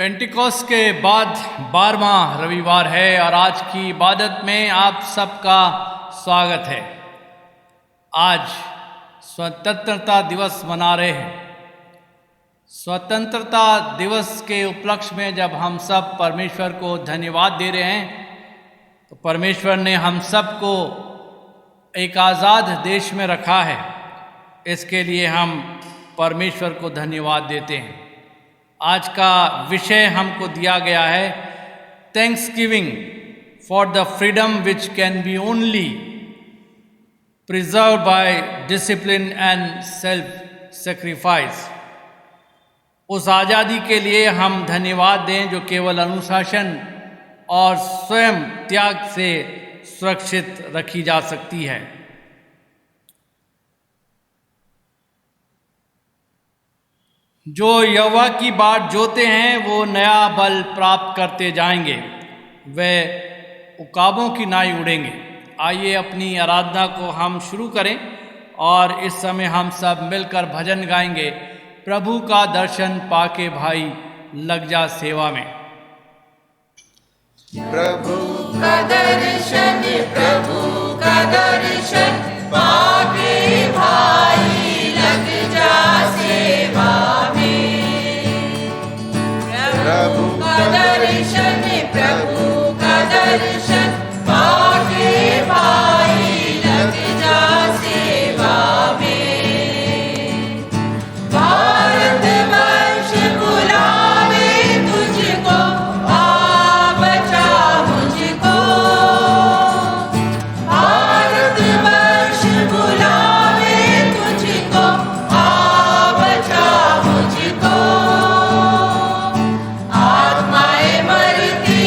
Pentecost के बाद 12वां रविवार है और आज की इबादत में आप सबका स्वागत है। आज स्वतंत्रता दिवस मना रहे हैं। स्वतंत्रता दिवस के उपलक्ष्य में जब हम सब परमेश्वर को धन्यवाद दे रहे हैं तो परमेश्वर ने हम सबको एक आज़ाद देश में रखा है। इसके लिए हम परमेश्वर को धन्यवाद देते हैं। आज का विषय हमको दिया गया है thanksgiving for the freedom which can be only preserve by discipline and self sacrifice. उस आज़ादी के लिए हम धन्यवाद दें जो केवल अनुशासन और स्वयं त्याग से सुरक्षित रखी जा सकती है। जो यहोवा की बाट जोते हैं वो नया बल प्राप्त करते जाएंगे, वे उकाबों की नाई उड़ेंगे। आइए अपनी आराधना को हम शुरू करें और इस समय हम सब मिलकर भजन गाएंगे। प्रभु का दर्शन पाके भाई लग जा सेवा में। प्रभु का दर्शन, प्रभु का दर्शन पाके भाई लग जा सेवा में। प्रभु का दर्शन, प्रभु का दर्शन पाके भाई लग जा सेवा में। भारत वर्ष बुलावे तुझको, आ बचा मुझको। भारत वर्ष बुलावे तुझको, आ बचा मुझको। आत्माएं मरती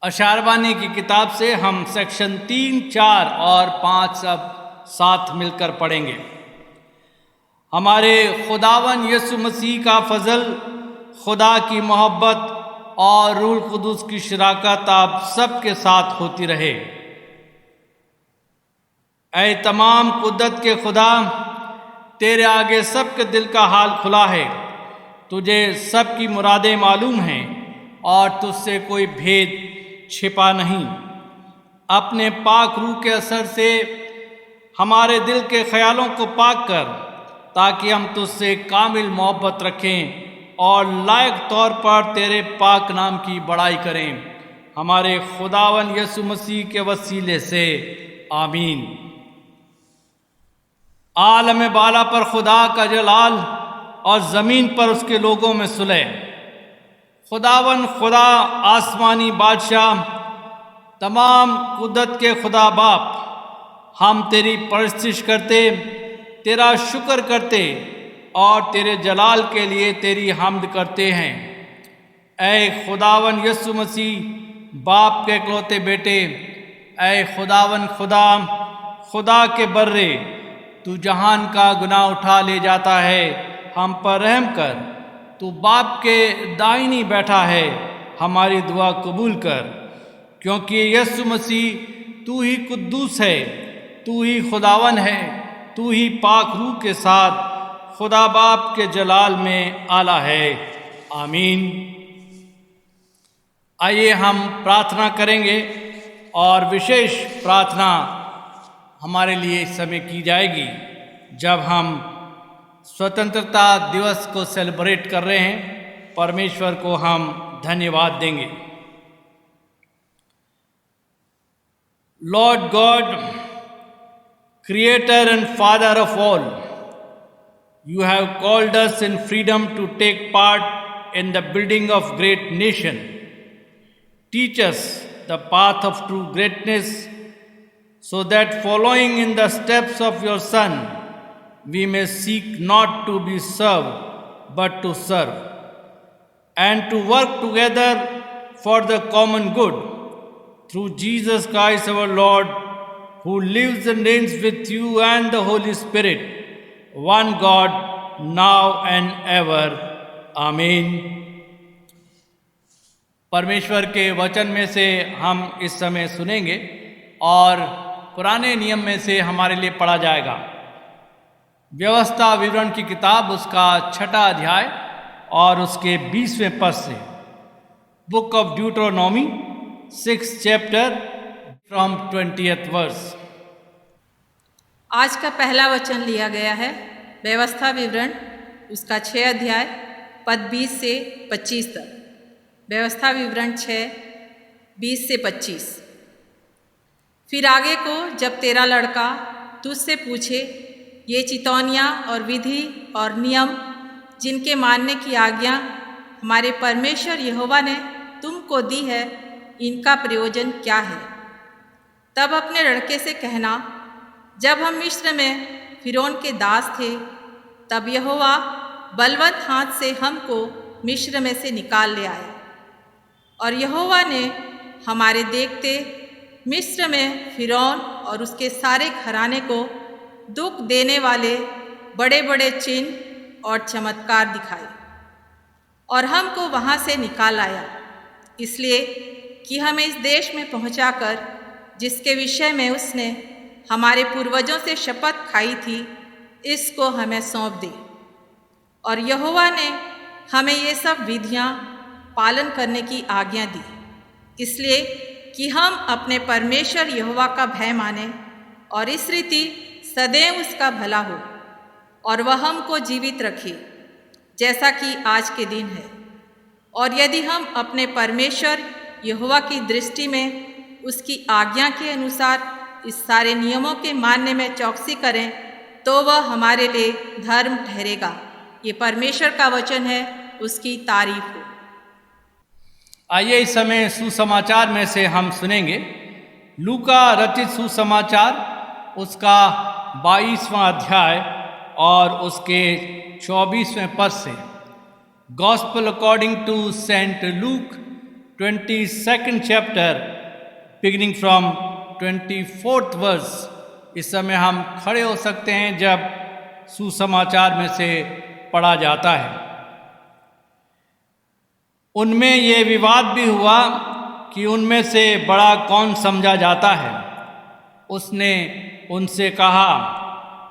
अशारवानी की किताब से हम सेक्शन 3, 4 और 5 सब साथ मिलकर पढ़ेंगे। हमारे खुदावन यसु मसीह का फजल, खुदा की मोहब्बत और रूह कुदूस की शराकत आप सबके साथ होती रहे। ऐ तमाम कुदरत के खुदा, तेरे आगे सबके दिल का हाल खुला है। तुझे सबकी मुरादें मालूम हैं और तुझसे कोई भेद छिपा नहीं। अपने पाक रूह के असर से हमारे दिल के ख्यालों को पाक कर, ताकि हम तुझसे कामिल मोहब्बत रखें और लायक तौर पर तेरे पाक नाम की बड़ाई करें। हमारे खुदावन यसु मसीह के वसीले से आमीन। आलम बाला पर खुदा का जलाल और ज़मीन पर उसके लोगों में सुलह। खुदावन खुदा आसमानी बादशाह, तमाम कुदरत के खुदा बाप, हम तेरी परस्तिश करते, तेरा शुक्र करते और तेरे जलाल के लिए तेरी हम्द करते हैं। ऐ खुदावन यसु मसीह, बाप के इकलौते बेटे, ऐ खुदावन खुदा के बर्रे, तू जहान का गुनाह उठा ले जाता है, हम पर रहम कर। तू बाप के दाहिनी बैठा है, हमारी दुआ कबूल कर, क्योंकि यसु मसीह तू ही कुद्दूस है, तू ही खुदावन है, तू ही पाक रूह के साथ खुदा बाप के जलाल में आला है। आमीन। आइए हम प्रार्थना करेंगे और विशेष प्रार्थना हमारे लिए इस समय की जाएगी जब हम स्वतंत्रता दिवस को सेलिब्रेट कर रहे हैं। परमेश्वर को हम धन्यवाद देंगे। Lord God, creator and father of all, you have called us in freedom to take part in the building of great nation. Teach us the path of true greatness, so that following in the steps of your Son, we may seek not to be served, but to serve, and to work together for the common good, through Jesus Christ our Lord, who lives and reigns with you and the Holy Spirit, one God, now and ever. आमीन। परमेश्वर के वचन में से हम इस समय सुनेंगे और पुराने नियम में से हमारे लिए पढ़ा जाएगा। व्यवस्था विवरण की किताब, उसका 6वां अध्याय और उसके 20वें पद से। Book of Deuteronomy 6th chapter from 20th verse। आज का पहला वचन लिया गया है व्यवस्था विवरण, उसका 6 अध्याय पद 20 से 25 तक। व्यवस्था विवरण 6, 20 से 25। फिर आगे को जब तेरा लड़का तुझसे पूछे, ये चितौनियाँ और विधि और नियम जिनके मानने की आज्ञा हमारे परमेश्वर यहोवा ने तुमको दी है, इनका प्रयोजन क्या है? तब अपने लड़के से कहना, जब हम मिस्र में फिरौन के दास थे, तब यहोवा बलवंत हाथ से हमको मिस्र में से निकाल ले आया, और यहोवा ने हमारे देखते मिस्र में फिरौन और उसके सारे घराने को दुख देने वाले बड़े बड़े चिन्ह और चमत्कार दिखाए, और हमको वहाँ से निकाल आया, इसलिए कि हमें इस देश में पहुँचाकर, जिसके विषय में उसने हमारे पूर्वजों से शपथ खाई थी, इसको हमें सौंप दे। और यहोवा ने हमें ये सब विधियाँ पालन करने की आज्ञा दी, इसलिए कि हम अपने परमेश्वर यहोवा का भय माने और इस रीति सदैव उसका भला हो, और वह हमको जीवित रखे जैसा कि आज के दिन है। और यदि हम अपने परमेश्वर यहोवा की दृष्टि में उसकी आज्ञा के अनुसार इस सारे नियमों के मानने में चौकसी करें, तो वह हमारे लिए धर्म ठहरेगा। ये परमेश्वर का वचन है, उसकी तारीफ हो। आइए इस समय सुसमाचार में से हम सुनेंगे लूका रचित सुसमाचार, उसका 22वां अध्याय और उसके 24वें पद से। Gospel according to saint Luke 22nd chapter, beginning from 24th verse. इस समय हम खड़े हो सकते हैं जब सुसमाचार में से पढ़ा जाता है। उनमें ये विवाद भी हुआ कि उनमें से बड़ा कौन समझा जाता है। उसने उनसे कहा,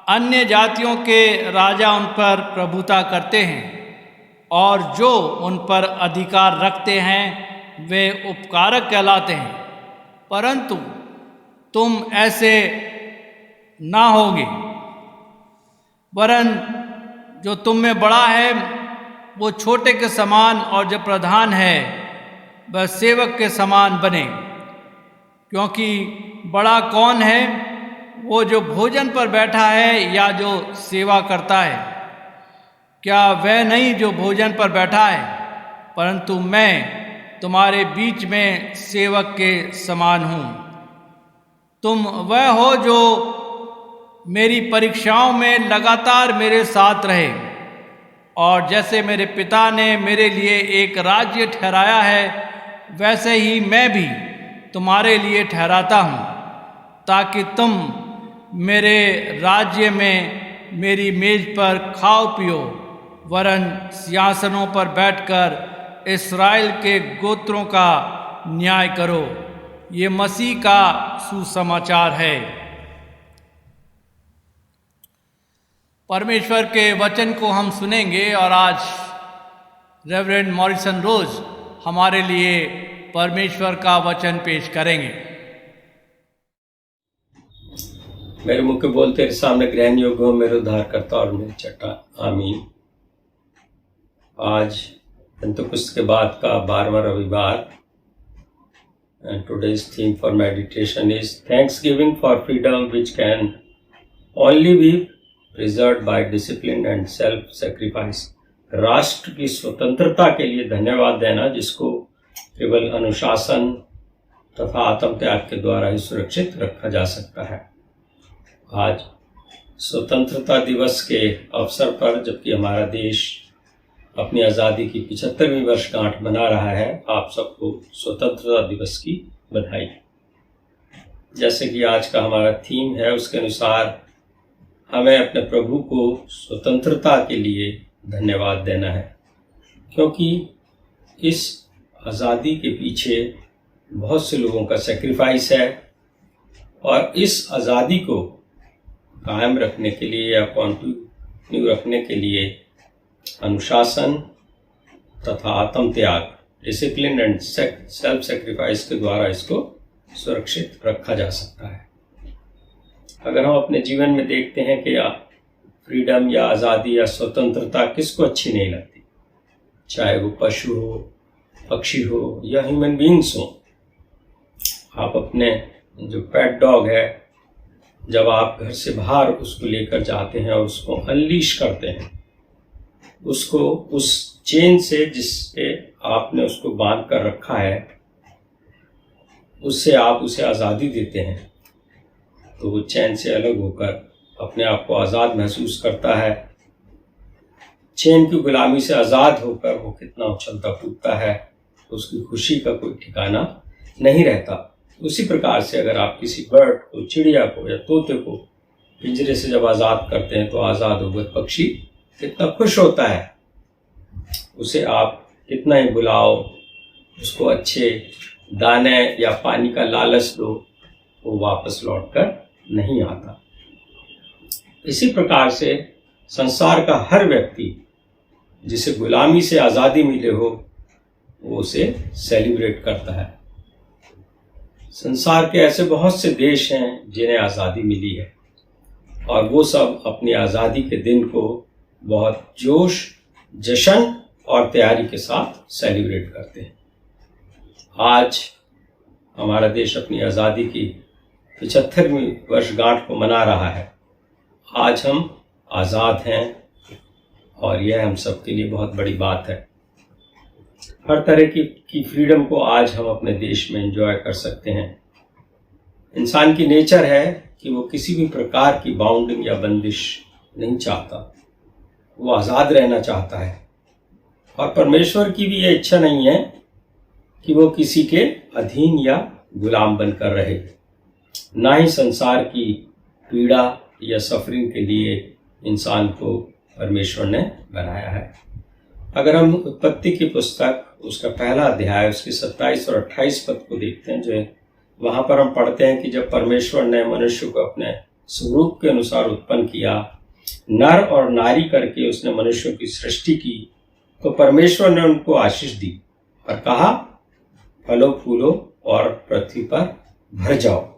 अन्य जातियों के राजा उन पर प्रभुता करते हैं और जो उन पर अधिकार रखते हैं वे उपकारक कहलाते हैं, परंतु तुम ऐसे ना होगे, वरन जो तुम में बड़ा है वो छोटे के समान और जो प्रधान है वह सेवक के समान बने। क्योंकि बड़ा कौन है, वो जो भोजन पर बैठा है या जो सेवा करता है? क्या वह नहीं जो भोजन पर बैठा है? परंतु मैं तुम्हारे बीच में सेवक के समान हूँ। तुम वह हो जो मेरी परीक्षाओं में लगातार मेरे साथ रहे, और जैसे मेरे पिता ने मेरे लिए एक राज्य ठहराया है, वैसे ही मैं भी तुम्हारे लिए ठहराता हूँ, ताकि तुम मेरे राज्य में मेरी मेज पर खाओ पियो, वरन सिंहासनों पर बैठकर इस्राएल के गोत्रों का न्याय करो। ये मसीह का सुसमाचार है। परमेश्वर के वचन को हम सुनेंगे और आज रेवरेंड मॉरिसन रोज हमारे लिए परमेश्वर का वचन पेश करेंगे। मेरे मुख के बोल तेरे सामने ग्रहण योग्य हो, मेरे उद्धारकर्ता और मेरे चट्टान। आमीन। आज पेंतुकुस्त के बाद का 12वां रविवार। And today's theme for meditation is Thanksgiving for freedom, which can only be preserved by discipline and self-sacrifice. राष्ट्र की स्वतंत्रता के लिए धन्यवाद देना, जिसको केवल अनुशासन तथा आत्मत्याग के द्वारा ही सुरक्षित रखा जा सकता है। आज स्वतंत्रता दिवस के अवसर पर, जबकि हमारा देश अपनी आज़ादी की 75वीं वर्षगांठ मना रहा है, आप सबको स्वतंत्रता दिवस की बधाई। जैसे कि आज का हमारा थीम है, उसके अनुसार हमें अपने प्रभु को स्वतंत्रता के लिए धन्यवाद देना है, क्योंकि इस आज़ादी के पीछे बहुत से लोगों का सेक्रीफाइस है, और इस आज़ादी को कायम रखने के लिए या कंटिन्यू रखने के लिए अनुशासन तथा आत्मत्याग, डिसिप्लिन एंड सेल्फ सेक्रीफाइस के द्वारा इसको सुरक्षित रखा जा सकता है। अगर हम अपने जीवन में देखते हैं कि फ्रीडम या आज़ादी या स्वतंत्रता किसको अच्छी नहीं लगती, चाहे वो पशु हो, पक्षी हो या ह्यूमन बीइंग्स हो। आप अपने जो पेट डॉग है, जब आप घर से बाहर उसको लेकर जाते हैं और उसको अनलीश करते हैं, उसको उस चेन से जिससे आपने उसको बांध कर रखा है, उससे आप उसे आज़ादी देते हैं, तो वो चैन से अलग होकर अपने आप को आज़ाद महसूस करता है। चैन की गुलामी से आज़ाद होकर वो कितना उछलता कूदता है, उसकी खुशी का कोई ठिकाना नहीं रहता। उसी प्रकार से अगर आप किसी बर्ड को, चिड़िया को या तोते को पिंजरे से जब आज़ाद करते हैं, तो आज़ाद होकर पक्षी कितना खुश होता है। उसे आप कितना ही बुलाओ, उसको अच्छे दाने या पानी का लालच दो, वो वापस लौटकर नहीं आता। इसी प्रकार से संसार का हर व्यक्ति जिसे गुलामी से आज़ादी मिले हो, वो उसे सेलिब्रेट करता है। संसार के ऐसे बहुत से देश हैं जिन्हें आज़ादी मिली है, और वो सब अपनी आज़ादी के दिन को बहुत जोश, जश्न और तैयारी के साथ सेलिब्रेट करते हैं। आज हमारा देश अपनी आज़ादी की 75वीं वर्षगांठ को मना रहा है। आज हम आज़ाद हैं, और यह हम सब के लिए बहुत बड़ी बात है। हर तरह की फ्रीडम को आज हम अपने देश में एंजॉय कर सकते हैं। इंसान की नेचर है कि वो किसी भी प्रकार की बाउंडिंग या बंदिश नहीं चाहता, वो आज़ाद रहना चाहता है। और परमेश्वर की भी ये इच्छा नहीं है कि वो किसी के अधीन या गुलाम बनकर रहे, ना ही संसार की पीड़ा या सफरिंग के लिए इंसान को परमेश्वर ने बनाया है। अगर हम उत्पत्ति की पुस्तक उसका पहला अध्याय उसके 27 और 28 पद को देखते हैं, जो वहां पर हम पढ़ते हैं कि जब परमेश्वर ने मनुष्य को अपने स्वरूप के अनुसार उत्पन्न किया, नर और नारी करके उसने मनुष्यों की सृष्टि की, तो परमेश्वर ने उनको आशीष दी और कहा, फलो फूलो और पृथ्वी पर भर जाओ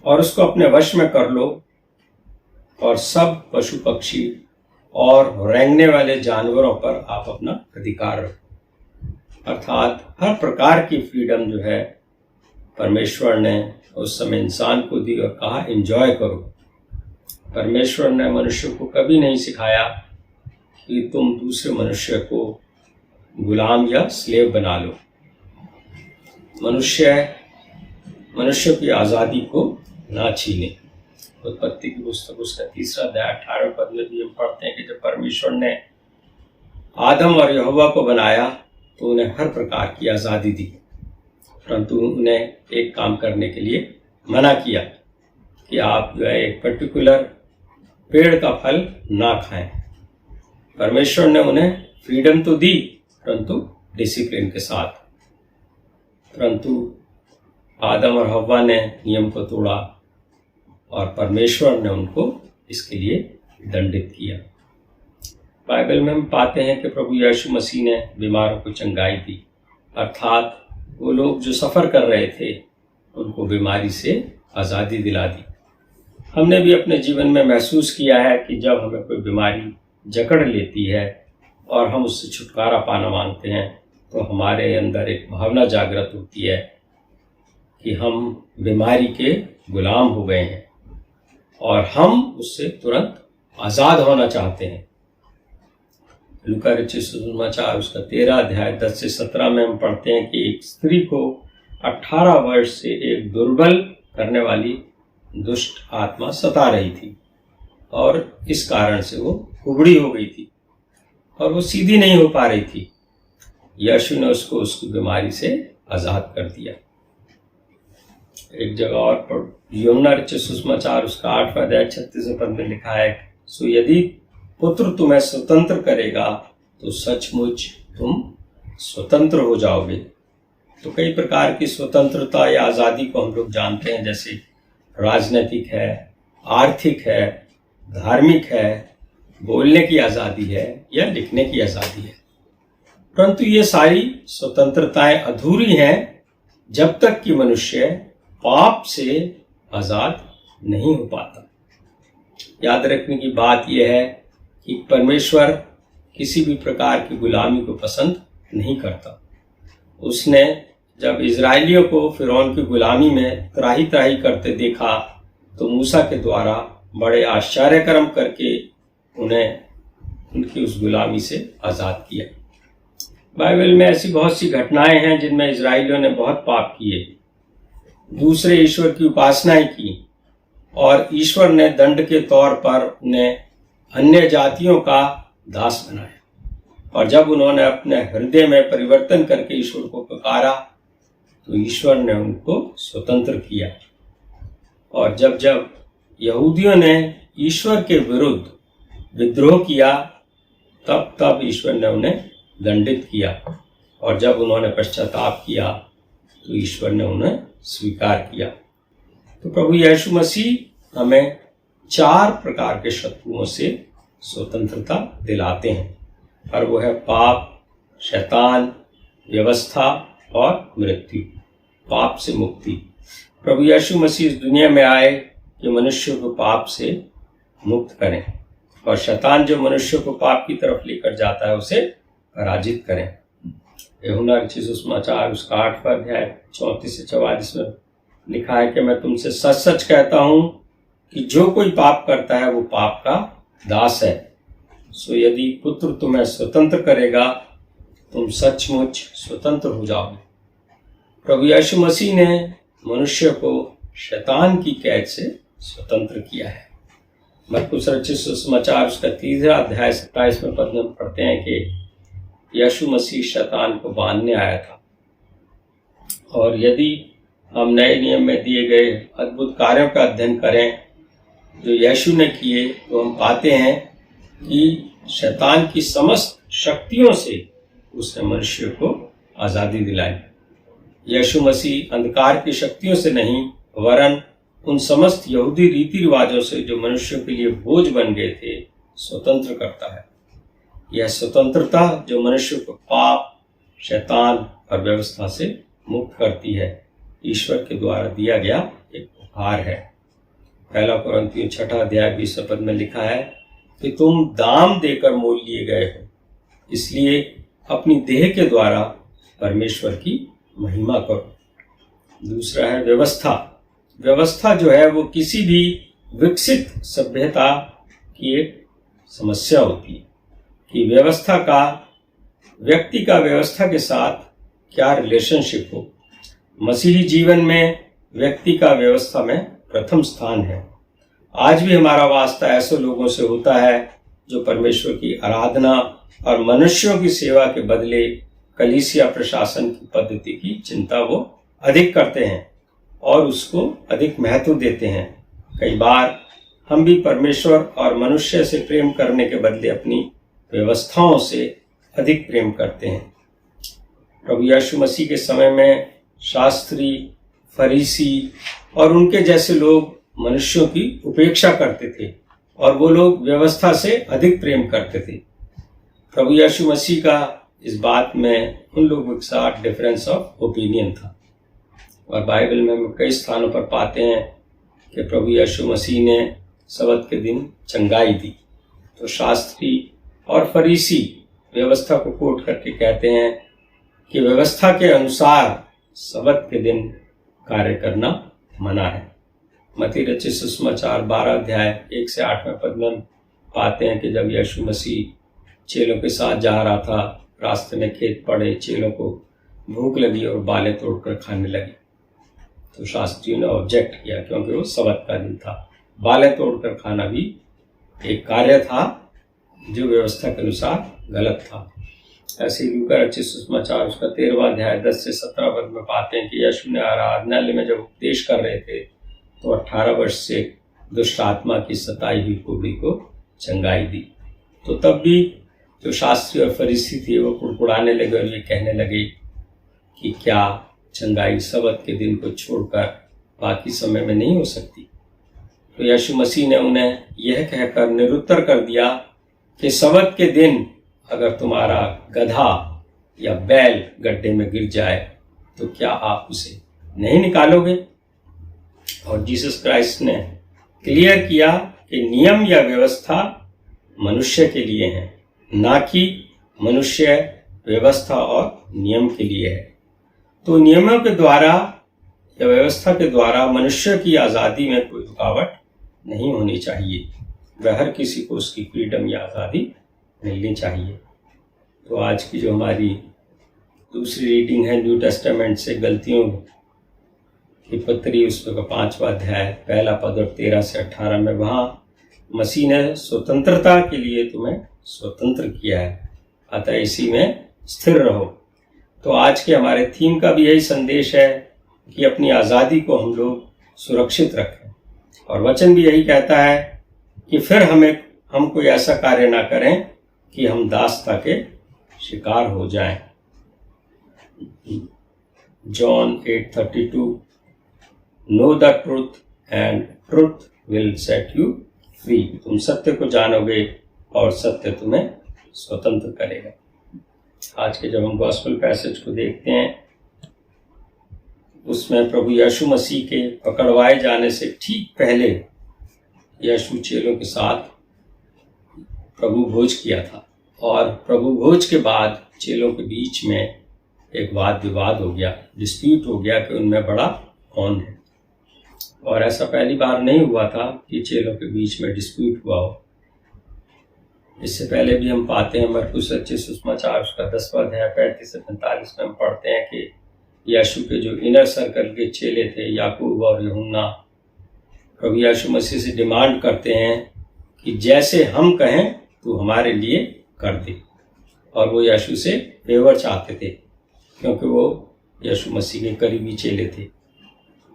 और उसको अपने वश में कर लो और सब पशु पक्षी और रेंगने वाले जानवरों पर आप अपना अधिकार रखो। अर्थात हर प्रकार की फ्रीडम जो है परमेश्वर ने उस समय इंसान को दी और कहा, एंजॉय करो। परमेश्वर ने मनुष्य को कभी नहीं सिखाया कि तुम दूसरे मनुष्य को गुलाम या स्लेव बना लो। मनुष्य की आज़ादी को ना छीने। उत्पत्ति की पुस्तक उसका 3 अध्याय 18 पद में भी हम पढ़ते हैं कि जब परमेश्वर ने आदम और यहोवा को बनाया तो उन्हें हर प्रकार की आज़ादी दी, परंतु उन्हें एक काम करने के लिए मना किया कि आप जो है एक पर्टिकुलर पेड़ का फल ना खाएं। परमेश्वर ने उन्हें फ्रीडम तो दी, परंतु डिसिप्लिन के साथ। परंतु आदम और हव्वा ने नियम को तोड़ा और परमेश्वर ने उनको इसके लिए दंडित किया। बाइबल में हम पाते हैं कि प्रभु यीशु मसीह ने बीमारों को चंगाई दी, अर्थात वो लोग जो सफ़र कर रहे थे उनको बीमारी से आज़ादी दिला दी। हमने भी अपने जीवन में महसूस किया है कि जब हमें कोई बीमारी जकड़ लेती है और हम उससे छुटकारा पाना मांगते हैं तो हमारे अंदर एक भावना जागृत होती है कि हम बीमारी के गुलाम हो गए हैं और हम उससे तुरंत आज़ाद होना चाहते हैं। लूका रचित सुसमाचार उसका 13 अध्याय 10 से 17 में हम पढ़ते हैं कि एक स्त्री को 18 वर्ष से एक दुर्बल करने वाली दुष्ट आत्मा सता रही थी और इस कारण से वो कुबड़ी हो गई थी और वो सीधी नहीं हो पा रही थी। यीशु ने उसको उसकी बीमारी से आज़ाद कर दिया। एक जगह और पर यूहन्ना रचित सुसमाचार उसका 8वां अध्याय 36 पद में लिखा है, सो यदि पुत्र तुम्हें स्वतंत्र करेगा तो सचमुच तुम स्वतंत्र हो जाओगे। तो कई प्रकार की स्वतंत्रता या आज़ादी को हम लोग जानते हैं, जैसे राजनीतिक है, आर्थिक है, धार्मिक है, बोलने की आज़ादी है या लिखने की आज़ादी है। परंतु ये सारी स्वतंत्रताएं अधूरी हैं जब तक कि मनुष्य पाप से आज़ाद नहीं हो पाता। याद रखने की बात यह है कि परमेश्वर किसी भी प्रकार की गुलामी को पसंद नहीं करता। उसने जब इजराइलियों को फिरौन की गुलामी में त्राही त्राही करते देखा तो मूसा के द्वारा बड़े आश्चर्य कर्म करके उन्हें उनकी उस गुलामी से आज़ाद किया। बाइबल में ऐसी बहुत सी घटनाएं हैं जिनमें इजराइलियों ने बहुत पाप किए, दूसरे ईश्वर की उपासनाएं की और ईश्वर ने दंड के तौर पर उन्हें अन्य जातियों का दास बनाया। और जब उन्होंने अपने हृदय में परिवर्तन करके ईश्वर को पुकारा तो ईश्वर ने उनको स्वतंत्र किया। और जब जब यहूदियों ने ईश्वर के विरुद्ध विद्रोह किया तब तब ईश्वर ने उन्हें दंडित किया, और जब उन्होंने पश्चाताप किया तो ईश्वर ने उन्हें स्वीकार किया। तो प्रभु यीशु मसीह हमें 4 प्रकार के शत्रुओं से स्वतंत्रता दिलाते हैं, और वो है पाप, शैतान, व्यवस्था और मृत्यु। पाप से मुक्ति। प्रभु यीशु मसीह इस दुनिया में आए कि मनुष्य को पाप से मुक्त करें, और शैतान जो मनुष्य को पाप की तरफ लेकर जाता है उसे पराजित करें। यूहन्ना रचित सुसमाचार उसका 8वां अध्याय 34 से 44 में लिखा है कि मैं तुमसे सच सच कहता हूं कि जो कोई पाप करता है वो पाप का दास है। सो यदि पुत्र तुम्हें स्वतंत्र करेगा तुम सचमुच स्वतंत्र हो जाओगे। प्रभु यीशु मसीह ने मनुष्य को शैतान की कैद से स्वतंत्र किया है। मरकुस रचित सुसमाचार उसका 3 अध्याय 27 में पद में पढ़ते हैं कि यीशु मसीह शैतान को बांधने आया था और यदि हम नए नियम में दिए गए अद्भुत कार्यों का अध्ययन करें जो यीशु ने किए, तो हम पाते हैं कि शैतान की समस्त शक्तियों से उसने मनुष्य को आज़ादी दिलाई। यीशु मसीह अंधकार की शक्तियों से नहीं, वरन उन समस्त यहूदी रीति रिवाजों से जो मनुष्यों के लिए बोझ बन गए थे, स्वतंत्र करता है। यह स्वतंत्रता जो मनुष्य को पाप, शैतान और व्यवस्था से मुक्त करती है, ईश्वर के द्वारा दिया गया एक उपहार है। 1 कुरिन्थियों 6 अध्याय 20 पद में लिखा है कि तुम दाम देकर मोल लिए गए हो, इसलिए अपनी देह के द्वारा परमेश्वर की महिमा करो। दूसरा है व्यवस्था। व्यवस्था जो है वो किसी भी विकसित सभ्यता की एक समस्या होती है कि व्यवस्था का, व्यक्ति का व्यवस्था के साथ क्या रिलेशनशिप हो। मसीही जीवन में व्यक्ति का व्यवस्था में प्रथम स्थान है। आज भी हमारा वास्ता ऐसे लोगों से होता है जो परमेश्वर की आराधना और मनुष्यों की सेवा के बदले कलीसिया प्रशासन की पद्धति की चिंता वो अधिक करते हैं और उसको अधिक महत्व देते हैं। कई बार हम भी परमेश्वर और मनुष्य से प्रेम करने के बदले अपनी व्यवस्थाओं से अधिक प्रेम करते हैं। प्रभु यीशु मसीह के समय में शास्त्री, फरीसी और उनके जैसे लोग मनुष्यों की उपेक्षा करते थे और वो लोग व्यवस्था से अधिक प्रेम करते थे। प्रभु यीशु मसीह का इस बात में उन लोगों के साथ डिफरेंस ऑफ ओपिनियन था और बाइबल में हम कई स्थानों पर पाते हैं कि प्रभु यीशु मसीह ने सबत के दिन चंगाई दी। तो शास्त्री और फरीसी व्यवस्था को कोट करके कहते हैं कि व्यवस्था के अनुसार सबत के दिन कार्य करना मना है। मत्ती रचित सुसमाचार 12 अध्याय 1 से 8 पद में पाते हैं कि जब यीशु मसीह चेलों के साथ जा रहा था, रास्ते में खेत पड़े, चेलों को भूख लगी और बालें तोड़कर खाने लगे। तो शास्त्रियों ने ऑब्जेक्ट किया क्योंकि वो सबत का दिन था। बालें तोड़कर खाना भी एक कार्य था जो व्यवस्था के अनुसार गलत था। ऐसे ही लूका रचित सुसमाचार उसका 13वां अध्याय 10 से 17 पद में पाते हैं कि यीशु ने आराधनालय में जब उपदेश कर रहे थे तो 18 वर्ष से दुष्ट आत्मा की सताई हुई कुबड़ी को चंगाई दी। तो तब भी जो शास्त्री और फरीसी थे वो कुड़कुड़ाने लगे और ये कहने लगे कि क्या चंगाई सबत के दिन को छोड़कर बाकी समय में नहीं हो सकती। तो यीशु मसीह ने उन्हें यह कहकर निरुत्तर कर दिया कि सबत के दिन अगर तुम्हारा गधा या बैल गड्ढे में गिर जाए तो क्या आप उसे नहीं निकालोगे। और जीसस क्राइस्ट ने क्लियर किया कि नियम या व्यवस्था मनुष्य के लिए है, ना कि मनुष्य व्यवस्था और नियम के लिए है। तो नियमों के द्वारा या व्यवस्था के द्वारा मनुष्य की आज़ादी में कोई रुकावट नहीं होनी चाहिए। वह हर किसी को उसकी फ्रीडम या आज़ादी मिलनी चाहिए। तो आज की जो हमारी दूसरी रीडिंग है न्यू टेस्टामेंट से गलतियों की पत्री, उसका 5वां अध्याय 1 पद और 13 से 18 में, वहाँ मसीह ने स्वतंत्रता के लिए तुम्हें स्वतंत्र किया है, अतः इसी में स्थिर रहो। तो आज के हमारे थीम का भी यही संदेश है कि अपनी आज़ादी को हम लोग सुरक्षित रखें और वचन भी यही कहता है कि फिर हम कोई ऐसा कार्य ना करें कि हम दासता के शिकार हो जाएं। John 8:32 know the truth and truth will set you free. तुम सत्य को जानोगे और सत्य तुम्हें स्वतंत्र करेगा। आज के जब हम गॉस्पेल पैसेज को देखते हैं उसमें प्रभु यीशु मसीह के पकड़वाए जाने से ठीक पहले यीशु चेलों के साथ प्रभु भोज किया था और प्रभु भोज के बाद चेलों के बीच में एक वाद विवाद हो गया, डिस्प्यूट हो गया कि उनमें बड़ा कौन है। और ऐसा पहली बार नहीं हुआ था कि चेलों के बीच में डिस्प्यूट हुआ हो। इससे पहले भी हम पाते हैं मरकुस रचित सुसमाचार उसका 10वां अध्याय 35 से 45 में हम पढ़ते हैं कि यीशु के जो इनर सर्कल के चेले थे याकूब और यूहन्ना प्रभु यीशु मसीह से डिमांड करते हैं कि जैसे हम कहें तू हमारे लिए कर दे। और वो यीशु से फेवर चाहते थे क्योंकि वो यीशु मसीह के करीबी चेले थे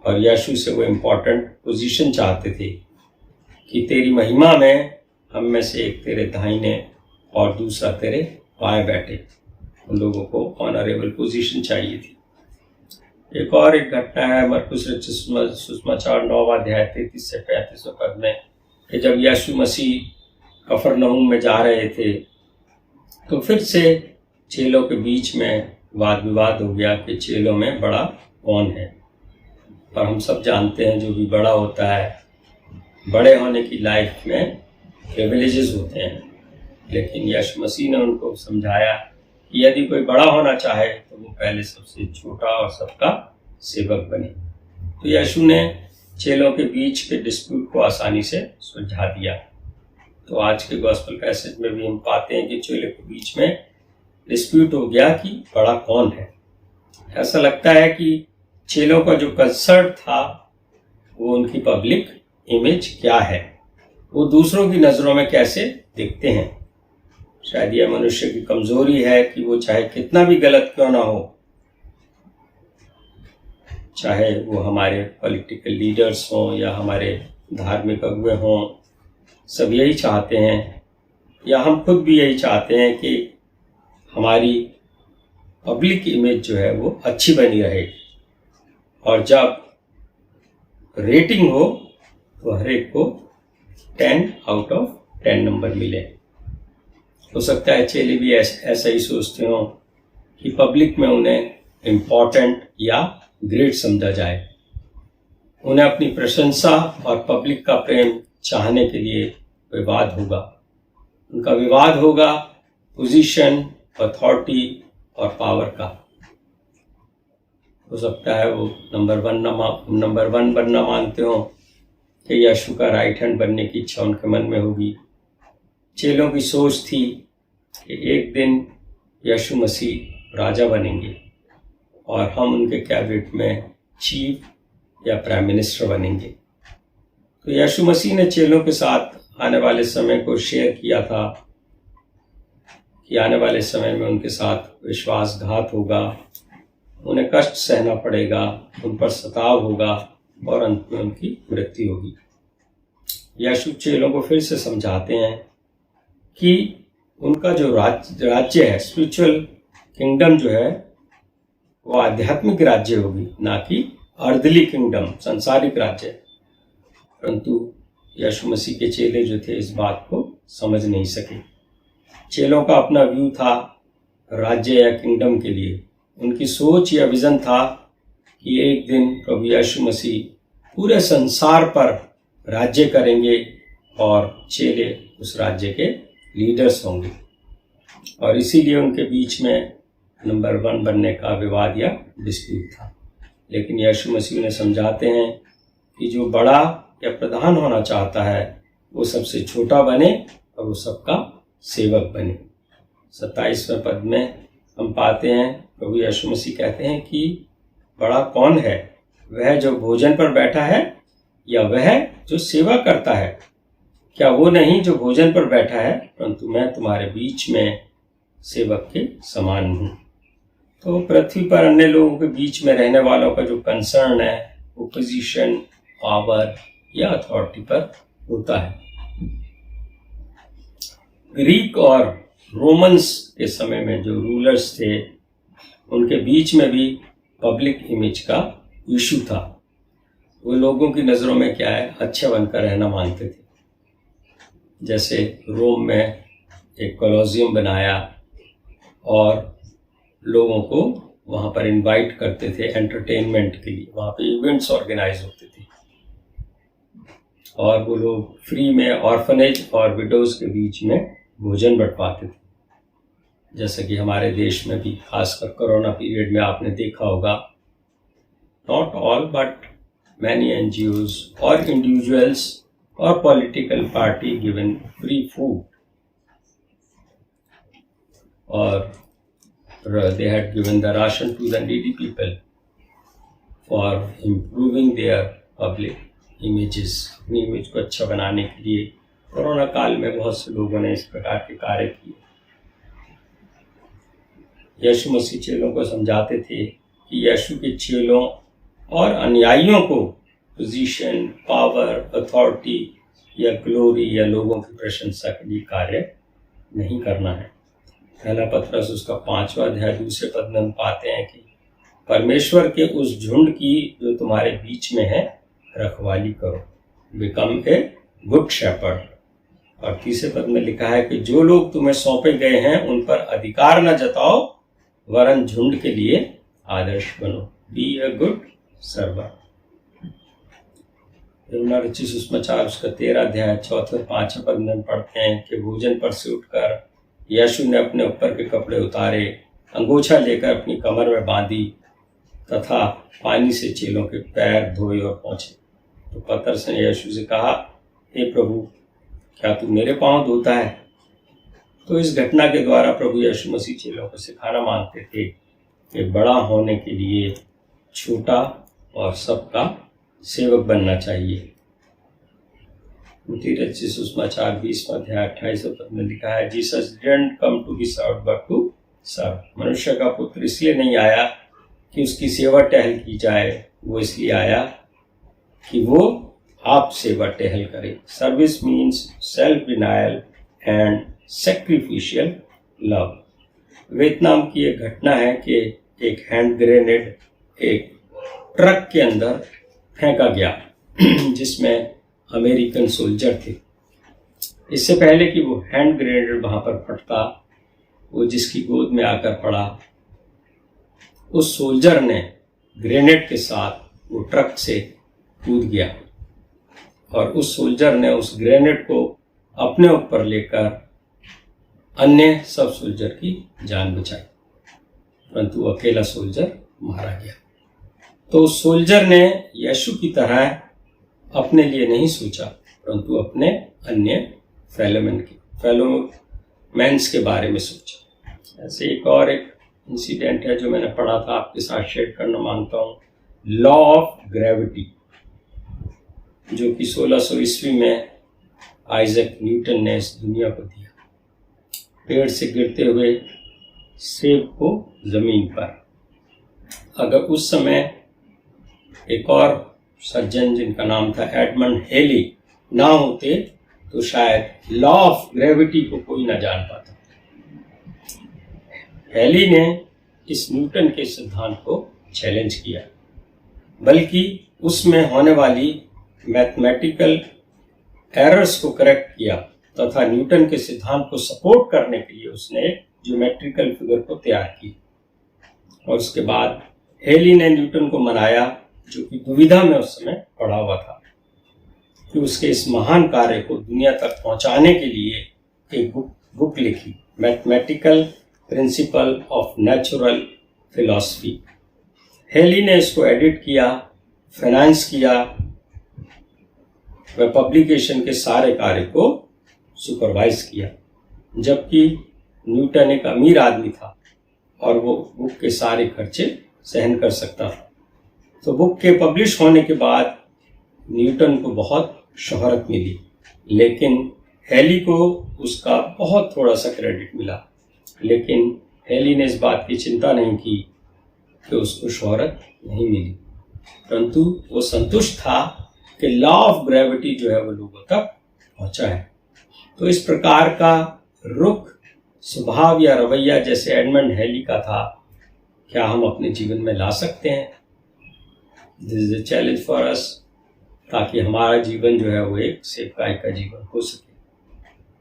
और यीशु से वो इम्पोर्टेंट पोजीशन चाहते थे कि तेरी महिमा में हम में से एक तेरे दाहिने और दूसरा तेरे बाएं बैठे। उन लोगों को ऑनरेबल पोजीशन चाहिए थी। एक घटना है मरकुस रचित सुसमाचार 9वां अध्याय 33 से 35 पद में कि जब यीशु मसीह कफरनहूम में जा रहे थे तो फिर से चेलों के बीच में वाद विवाद हो गया कि चेलों में बड़ा कौन है। और हम सब जानते हैं जो भी बड़ा होता है, बड़े होने की लाइफ में प्रिविलेजेस होते हैं, लेकिन यीशु मसीह ने उनको समझाया कि यदि कोई बड़ा होना चाहे तो वो पहले सबसे छोटा और सबका सेवक बने। तो यीशु ने चेलों के बीच के डिस्प्यूट को आसानी से सुलझा दिया। तो आज के गॉस्पेल पैसेज में भी हम पाते हैं कि चेलों के बीच में डिस्प्यूट हो गया कि बड़ा कौन है। ऐसा लगता है कि चेलों का जो कंसर्न था वो उनकी पब्लिक इमेज क्या है, वो दूसरों की नज़रों में कैसे दिखते हैं। शायद यह मनुष्य की कमजोरी है कि वो चाहे कितना भी गलत क्यों ना हो, चाहे वो हमारे पॉलिटिकल लीडर्स हों या हमारे धार्मिक अगुवे हों, सब यही चाहते हैं या हम खुद भी यही चाहते हैं कि हमारी पब्लिक इमेज जो है वो अच्छी बनी रहे और जब रेटिंग हो तो हर एक को 10 आउट ऑफ 10 नंबर मिले। हो सकता है चेले भी ऐसा ही सोचते हो कि पब्लिक में उन्हें इम्पोर्टेंट या ग्रेट समझा जाए। उन्हें अपनी प्रशंसा और पब्लिक का प्रेम चाहने के लिए विवाद होगा। उनका विवाद होगा पोजीशन, अथॉरिटी और पावर का। हो सकता है वो नंबर वन बनना मानते हो कि यीशु का राइट हैंड बनने की इच्छा उनके मन में होगी। चेलों की सोच थी कि एक दिन यीशु मसीह राजा बनेंगे और हम उनके कैबिनेट में चीफ या प्राइम मिनिस्टर बनेंगे। तो यीशु मसीह ने चेलों के साथ आने वाले समय को शेयर किया था कि आने वाले समय में उनके साथ विश्वासघात होगा, उन्हें कष्ट सहना पड़ेगा, उन पर सताव होगा और अंत में उनकी मृत्यु होगी। यीशु चेलों को फिर से समझाते हैं कि उनका जो राज्य है, स्पिरिचुअल किंगडम जो है, वो आध्यात्मिक राज्य होगी, ना कि अर्दली किंगडम, सांसारिक राज्य। परंतु यीशु मसीह के चेले जो थे इस बात को समझ नहीं सके। चेलों का अपना व्यू था राज्य या किंगडम के लिए। उनकी सोच या विजन था कि एक दिन प्रभु यीशु मसीह पूरे संसार पर राज्य करेंगे और चेले उस राज्य के लीडर्स होंगे। और इसीलिए उनके बीच में नंबर 1 बनने का विवाद या डिस्प्यूट था। लेकिन यीशु मसीह ने समझाते हैं कि जो बड़ा या प्रधान होना चाहता है वो सबसे छोटा बने और वो सबका सेवक बने। 27वें पद में हम पाते हैं प्रभु यीशु मसीह कहते हैं कि बड़ा कौन है, वह जो भोजन पर बैठा है या वह जो सेवा करता है? क्या वो नहीं जो भोजन पर बैठा है, परंतु मैं तुम्हारे बीच में सेवक के समान हूँ। तो पृथ्वी पर अन्य लोगों के बीच में रहने वालों का जो कंसर्न है वो पोजीशन, पावर या अथॉरिटी पर होता है। ग्रीक और रोमन्स के समय में जो रूलर्स थे उनके बीच में भी पब्लिक इमेज का इशू था। वो लोगों की नज़रों में क्या है, अच्छे बनकर रहना मांगते थे। जैसे रोम में एक कोलोसियम बनाया और लोगों को वहाँ पर इनवाइट करते थे एंटरटेनमेंट के लिए। वहाँ पे इवेंट्स ऑर्गेनाइज होते थे और वो लोग फ्री में ऑर्फनेज और विडोज के बीच में भोजन बंटवाते थे। जैसे कि हमारे देश में भी खासकर कोरोना पीरियड में आपने देखा होगा, not all but many NGOs और इंडिविजुअल्स और political party given free food और they had given the ration to the needy people for improving their public images। अपनी इमेज को अच्छा बनाने के लिए कोरोना काल में बहुत से लोगों ने इस प्रकार के कार्य किए। यीशु मसीह चेलों को समझाते थे कि यीशु के चेलों और अनुयायियों को पोजीशन, पावर, अथॉरिटी या ग्लोरी या लोगों की प्रशंसा के लिए कार्य नहीं करना है। पहला पत्रस उसका 5वां अध्याय 2 पद में हम पाते हैं कि परमेश्वर के उस झुंड की जो तुम्हारे बीच में है रखवाली करो, बिकम ए गुड शेपर्ड। और 3 पद में लिखा है कि जो लोग तुम्हें सौंपे गए हैं उन पर अधिकार न जताओ, वरन झुंड के लिए आदर्श बनो। Be a good servant. रचित सुसमाचार उसका 13 अध्याय 4 और 5 पद में पढ़ते हैं कि भोजन पर से उठकर यीशु ने अपने ऊपर के कपड़े उतारे, अंगोछा लेकर अपनी कमर में बांधी तथा पानी से चेलों के पैर धोए और पहुंचे। तो पतरस ने यीशु से कहा, हे प्रभु, क्या तू मेरे पांव धोता है? तो इस घटना के द्वारा प्रभु यीशु मसीह चेलों को सिखाना मांगते थे कि बड़ा होने के लिए छोटा और सबका सेवक बनना चाहिए। रचित सुसमाचार 20वां अध्याय 28 पद में लिखा है, Jesus didn't come to be served but to serve. मनुष्य का पुत्र इसलिए नहीं आया कि उसकी सेवा टहल की जाए, वो इसलिए आया कि वो आप सेवा टहल करे। Service means self denial and sacrificial love. Vietnam की एक घटना है कि एक हैंड ग्रेनेड एक ट्रक के अंदर फेंका गया जिसमें अमेरिकन सोल्जर थे। इससे पहले कि वो हैंड ग्रेनेड वहां पर फटता, वो जिसकी गोद में आकर पड़ा, उस सोल्जर ने ग्रेनेड के साथ वो ट्रक से कूद गया और उस सोल्जर ने उस ग्रेनेड को अपने ऊपर लेकर अन्य सब सोल्जर की जान बचाई, परंतु अकेला सोल्जर मारा गया। तो सोल्जर ने यीशु की तरह अपने लिए नहीं सोचा, परंतु अपने अन्य फेलोमैन्स के बारे में सोचा। ऐसे एक इंसिडेंट है जो मैंने पढ़ा था, आपके साथ शेयर करना मांगता हूँ। लॉ ऑफ ग्रेविटी, जो कि 1600 ईस्वी में आइजैक न्यूटन ने इस दुनिया को दिया। पेड़ से गिरते हुए सेब को जमीन पर, अगर उस समय एक और सज्जन जिनका नाम था एडमंड हेली ना होते तो शायद लॉ ऑफ ग्रेविटी को कोई ना जान पाता। हेली ने इस न्यूटन के सिद्धांत को चैलेंज किया, बल्कि उसमें होने वाली मैथमेटिकल एरर्स को करेक्ट किया तथा न्यूटन के सिद्धांत को सपोर्ट करने के लिए उसने ज्योमेट्रिकल फिगर को तैयार की। और उसके बाद हेली ने न्यूटन को मनाया, जो कि दुविधा में उस समय पड़ा हुआ था, कि उसके इस महान कार्य को दुनिया तक पहुंचाने के लिए एक बुक लिखी, mathematical principal of natural philosophy. Halley ने इसको एडिट किया, फाइनेंस किया, वह पब्लिकेशन के सारे कार्य को सुपरवाइज किया, जबकि न्यूटन एक अमीर आदमी था और वो बुक के सारे खर्चे सहन कर सकता था। तो बुक के पब्लिश होने के बाद न्यूटन को बहुत शोहरत मिली, लेकिन हेली को उसका बहुत थोड़ा सा क्रेडिट मिला। लेकिन हेली ने इस बात की चिंता नहीं की कि उसको शोहरत नहीं मिली, परंतु वो संतुष्ट था कि लॉ ऑफ ग्रेविटी जो है वो लोगों तक पहुंचा है। तो इस प्रकार का रुख, स्वभाव या रवैया जैसे एडमंड हेली का था, क्या हम अपने जीवन में ला सकते हैं? This is a challenge for us, ताकि हमारा जीवन जो है वो एक सेवकाई का जीवन हो सके।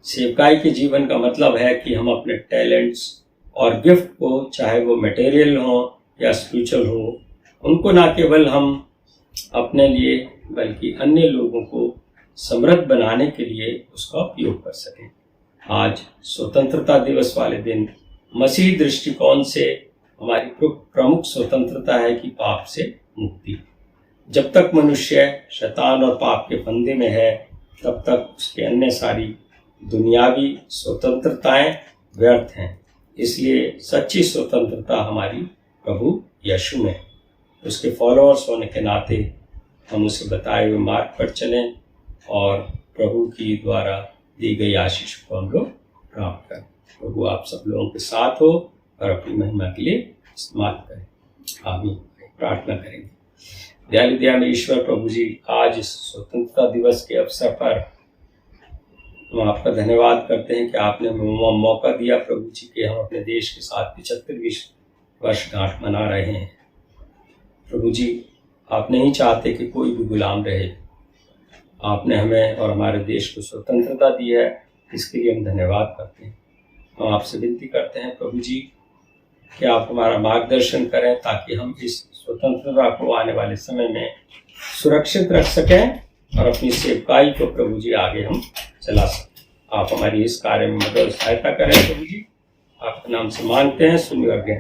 सेवकाई के जीवन का मतलब है कि हम अपने टैलेंट्स और गिफ्ट को, चाहे वो मटेरियल हो या स्पिरिचुअल हो, उनको ना केवल हम अपने लिए बल्कि अन्य लोगों को समृद्ध बनाने के लिए उसका उपयोग कर सकें। आज स्वतंत्रता दिवस वाले दिन मसीही दृष्टिकोण से हमारी प्रमुख स्वतंत्रता है कि पाप से मुक्ति। जब तक मनुष्य शैतान और पाप के फंदे में है, तब तक उसके अन्य सारी दुनियावी स्वतंत्रताएं व्यर्थ हैं। इसलिए सच्ची स्वतंत्रता हमारी प्रभु यीशु में। उसके फॉलोअर्स होने के नाते हम उसे बताए हुए मार्ग पर चलें और प्रभु की द्वारा दी गई आशीष को हम लोग प्राप्त करें। प्रभु आप सब लोगों के साथ हो और अपनी महिमा के लिए इस्तेमाल करें। आमीन। प्रार्थना करेंगे। दयालु दयामय ईश्वर प्रभु जी, आज इस स्वतंत्रता दिवस के अवसर पर हम आपका धन्यवाद करते हैं कि आपने हमें मौका दिया प्रभु जी कि हम अपने देश के साथ 75वीं वर्षगांठ मना रहे हैं। प्रभु जी, आप नहीं चाहते कि कोई भी गुलाम रहे। आपने हमें और हमारे देश को स्वतंत्रता दी है, इसके लिए हम धन्यवाद करते हैं। हम आपसे विनती करते हैं प्रभु जी कि आप हमारा मार्गदर्शन करें ताकि हम इस स्वतंत्रता को आने वाले समय में सुरक्षित रख सकें और अपनी सेवकाई को प्रभु जी आगे हम चला सकें। आप हमारी इस कार्य में मदद सहायता करें प्रभु जी। आपके नाम से मांगते हैं, सुनिए।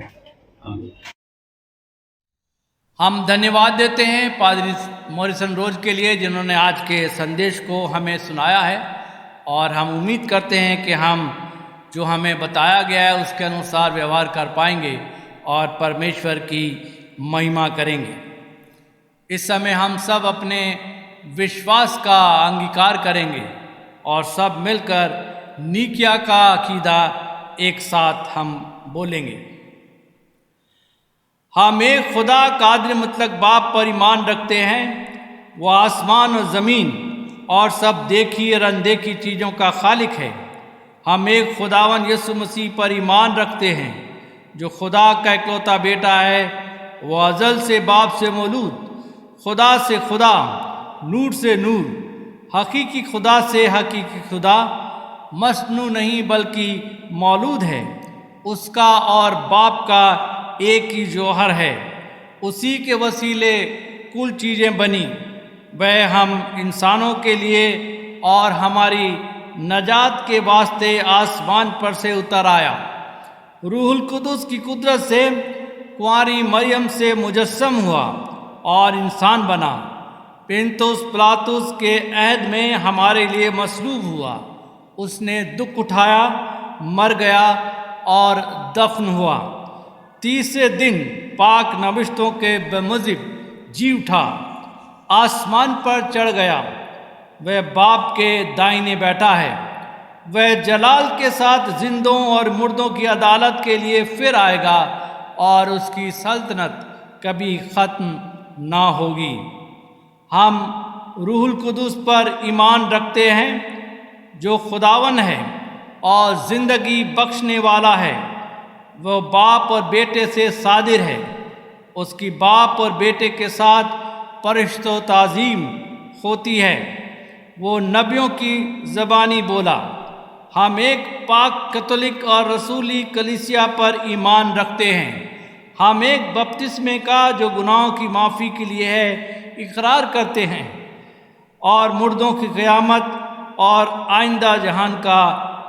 आमीन। हम धन्यवाद देते हैं पादरी मॉरिसन रोज के लिए जिन्होंने आज के संदेश को हमें सुनाया है, और हम उम्मीद करते हैं कि हम जो हमें बताया गया है उसके अनुसार व्यवहार कर पाएंगे और परमेश्वर की महिमा करेंगे। इस समय हम सब अपने विश्वास का अंगीकार करेंगे और सब मिलकर नीकिया का अकीदा एक साथ हम बोलेंगे। हम एक खुदा कादिर मुतलक बाप पर ईमान रखते हैं, वो आसमान और ज़मीन और सब देखी और अनदेखी चीज़ों का खालिक है। हम एक खुदावन यीशु मसीह पर ईमान रखते हैं जो खुदा का इकलौता बेटा है। वो अज़ल से बाप से मौलूद, खुदा से खुदा, नूर से नूर, हकीकी खुदा से हकीकी खुदा, मसनू नहीं बल्कि मौलूद है। उसका और बाप का एक ही जौहर है। उसी के वसीले कुल चीज़ें बनी। वह हम इंसानों के लिए और हमारी नजात के वास्ते आसमान पर से उतर आया। रूहुल कुदुस की कुदरत से कुंवारी मरियम से मुजस्सम हुआ और इंसान बना। पिंतुस पिलातुस के अहद में हमारे लिए मसलूब हुआ। उसने दुख उठाया, मर गया और दफन हुआ। तीसरे दिन पाक नबिश्तों के बेमुजिब जी उठा, आसमान पर चढ़ गया। वह बाप के दाहिने बैठा है। वह जलाल के साथ जिंदों और मुर्दों की अदालत के लिए फिर आएगा और उसकी सल्तनत कभी ख़त्म ना होगी। हम रूहुल कुदुस पर ईमान रखते हैं जो खुदावन है और ज़िंदगी बख्शने वाला है। वह बाप और बेटे से सादिर है। उसकी बाप और बेटे के साथ परिश्त व ताज़ीम होती है। वो नबियों की ज़बानी बोला। हम एक पाक कैथोलिक और रसूली कलीसिया पर ईमान रखते हैं। हम एक बपतिस्मे का जो गुनाहों की माफ़ी के लिए है इकरार करते हैं और मुर्दों की क़यामत और आइंदा जहान का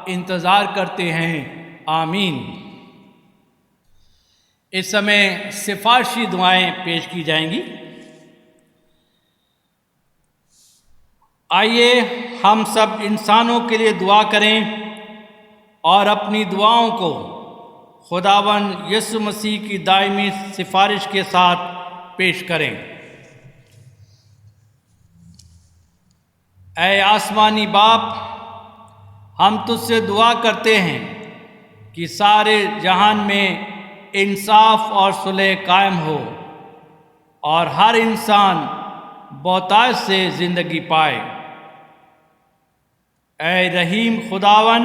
इंतज़ार करते हैं। आमीन। इस समय सिफारशी दुआएं पेश की जाएंगी। आइए हम सब इंसानों के लिए दुआ करें और अपनी दुआओं को खुदावन यीशु मसीह की दायमी सिफारिश के साथ पेश करें। ऐ आसमानी बाप, हम तुझसे दुआ करते हैं कि सारे जहान में इंसाफ और सुलह कायम हो और हर इंसान बहुतायत से ज़िंदगी पाए। ऐ रहीम खुदावन,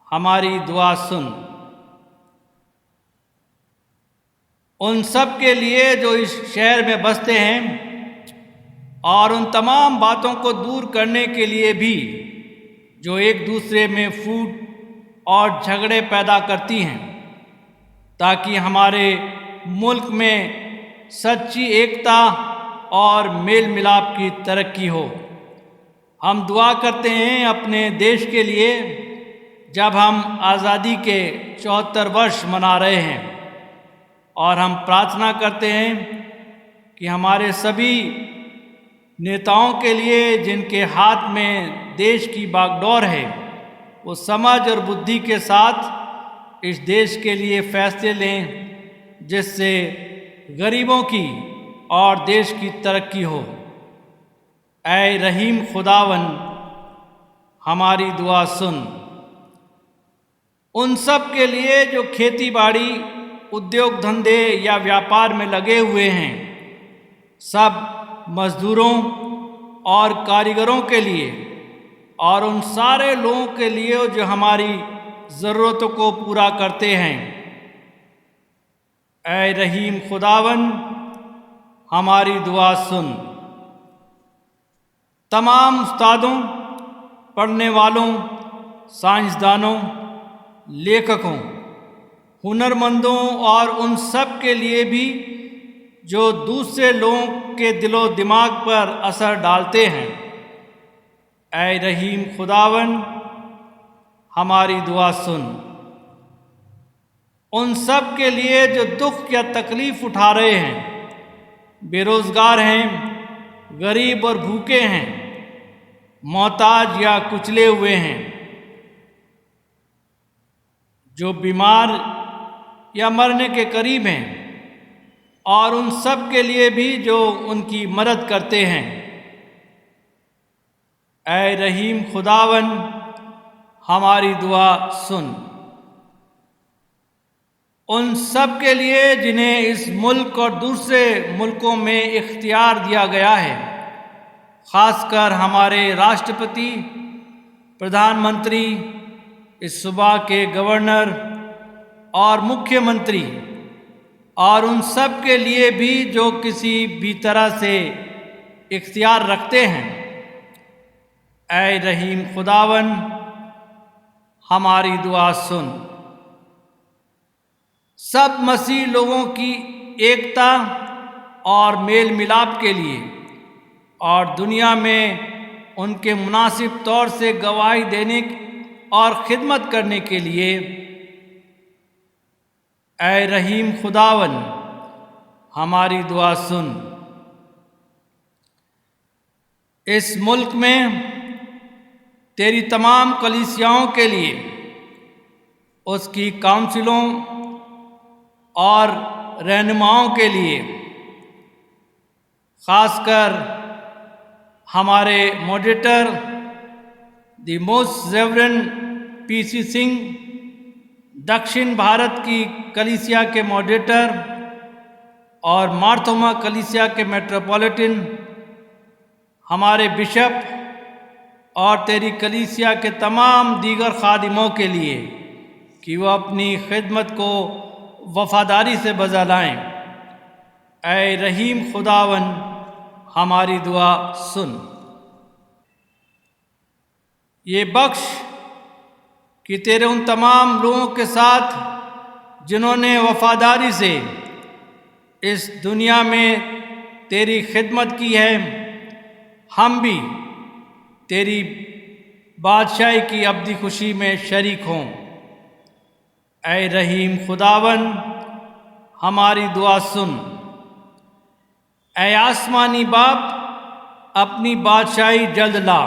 हमारी दुआ सुन। उन सब के लिए जो इस शहर में बसते हैं और उन तमाम बातों को दूर करने के लिए भी जो एक दूसरे में फूट और झगड़े पैदा करती हैं, ताकि हमारे मुल्क में सच्ची एकता और मेल मिलाप की तरक्की हो। हम दुआ करते हैं अपने देश के लिए, जब हम आज़ादी के 74 वर्ष मना रहे हैं, और हम प्रार्थना करते हैं कि हमारे सभी नेताओं के लिए जिनके हाथ में देश की बागडोर है, वो समझ और बुद्धि के साथ इस देश के लिए फैसले लें जिससे गरीबों की और देश की तरक्की हो। ऐ रहीम खुदावन, हमारी दुआ सुन। उन सब के लिए जो खेती बाड़ी उद्योग धंधे या व्यापार में लगे हुए हैं, सब मजदूरों और कारीगरों के लिए और उन सारे लोगों के लिए जो हमारी ज़रूरतों को पूरा करते हैं। ऐ रहीम खुदावन, हमारी दुआ सुन। तमाम उस्तादों, पढ़ने वालों, साइंसदानों, लेखकों, हुनरमंदों और उन सब के लिए भी जो दूसरे लोगों के दिलो दिमाग पर असर डालते हैं। ऐ रहीम खुदावन, हमारी दुआ सुन। उन सब के लिए जो दुख या तकलीफ उठा रहे हैं, बेरोजगार हैं, गरीब और भूखे हैं, मोहताज या कुचले हुए हैं, जो बीमार या मरने के करीब हैं, और उन सब के लिए भी जो उनकी मदद करते हैं। ऐ रहीम खुदावन, हमारी दुआ सुन। उन सब के लिए जिन्हें इस मुल्क और दूसरे मुल्कों में इख्तियार दिया गया है, ख़ासकर हमारे राष्ट्रपति, प्रधानमंत्री, इस सूबा के गवर्नर और मुख्यमंत्री, और उन सब के लिए भी जो किसी भी तरह से इख्तियार रखते हैं। ऐ रहीम खुदावन, हमारी दुआ सुन। सब मसीह लोगों की एकता और मेल मिलाप के लिए और दुनिया में उनके मुनासिब तौर से गवाही देने और खिदमत करने के लिए। ऐ रहीम खुदावन, हमारी दुआ सुन। इस मुल्क में तेरी तमाम कलीसियाओं के लिए, उसकी काउंसिलों और रहनुमाओं के लिए, ख़ासकर हमारे moderator the most reverend PC Singh, दक्षिण भारत की कलीसिया के मॉडरेटर और मार्थोमा कलीसिया के मेट्रोपॉलिटन, हमारे बिशप और तेरी कलीसिया के तमाम दीगर खादिमों के लिए कि वह अपनी खिदमत को वफादारी से बजा लाएं। ऐ रहीम खुदावन, हमारी दुआ सुन। ये बख्श कि तेरे उन तमाम लोगों के साथ जिन्होंने वफादारी से इस दुनिया में तेरी खिदमत की है, हम भी तेरी बादशाही की अब्दी खुशी में शरीक हों। ऐ रहीम खुदावन, हमारी दुआ सुन। ऐ आसमानी बाप, अपनी बादशाही जल्द ला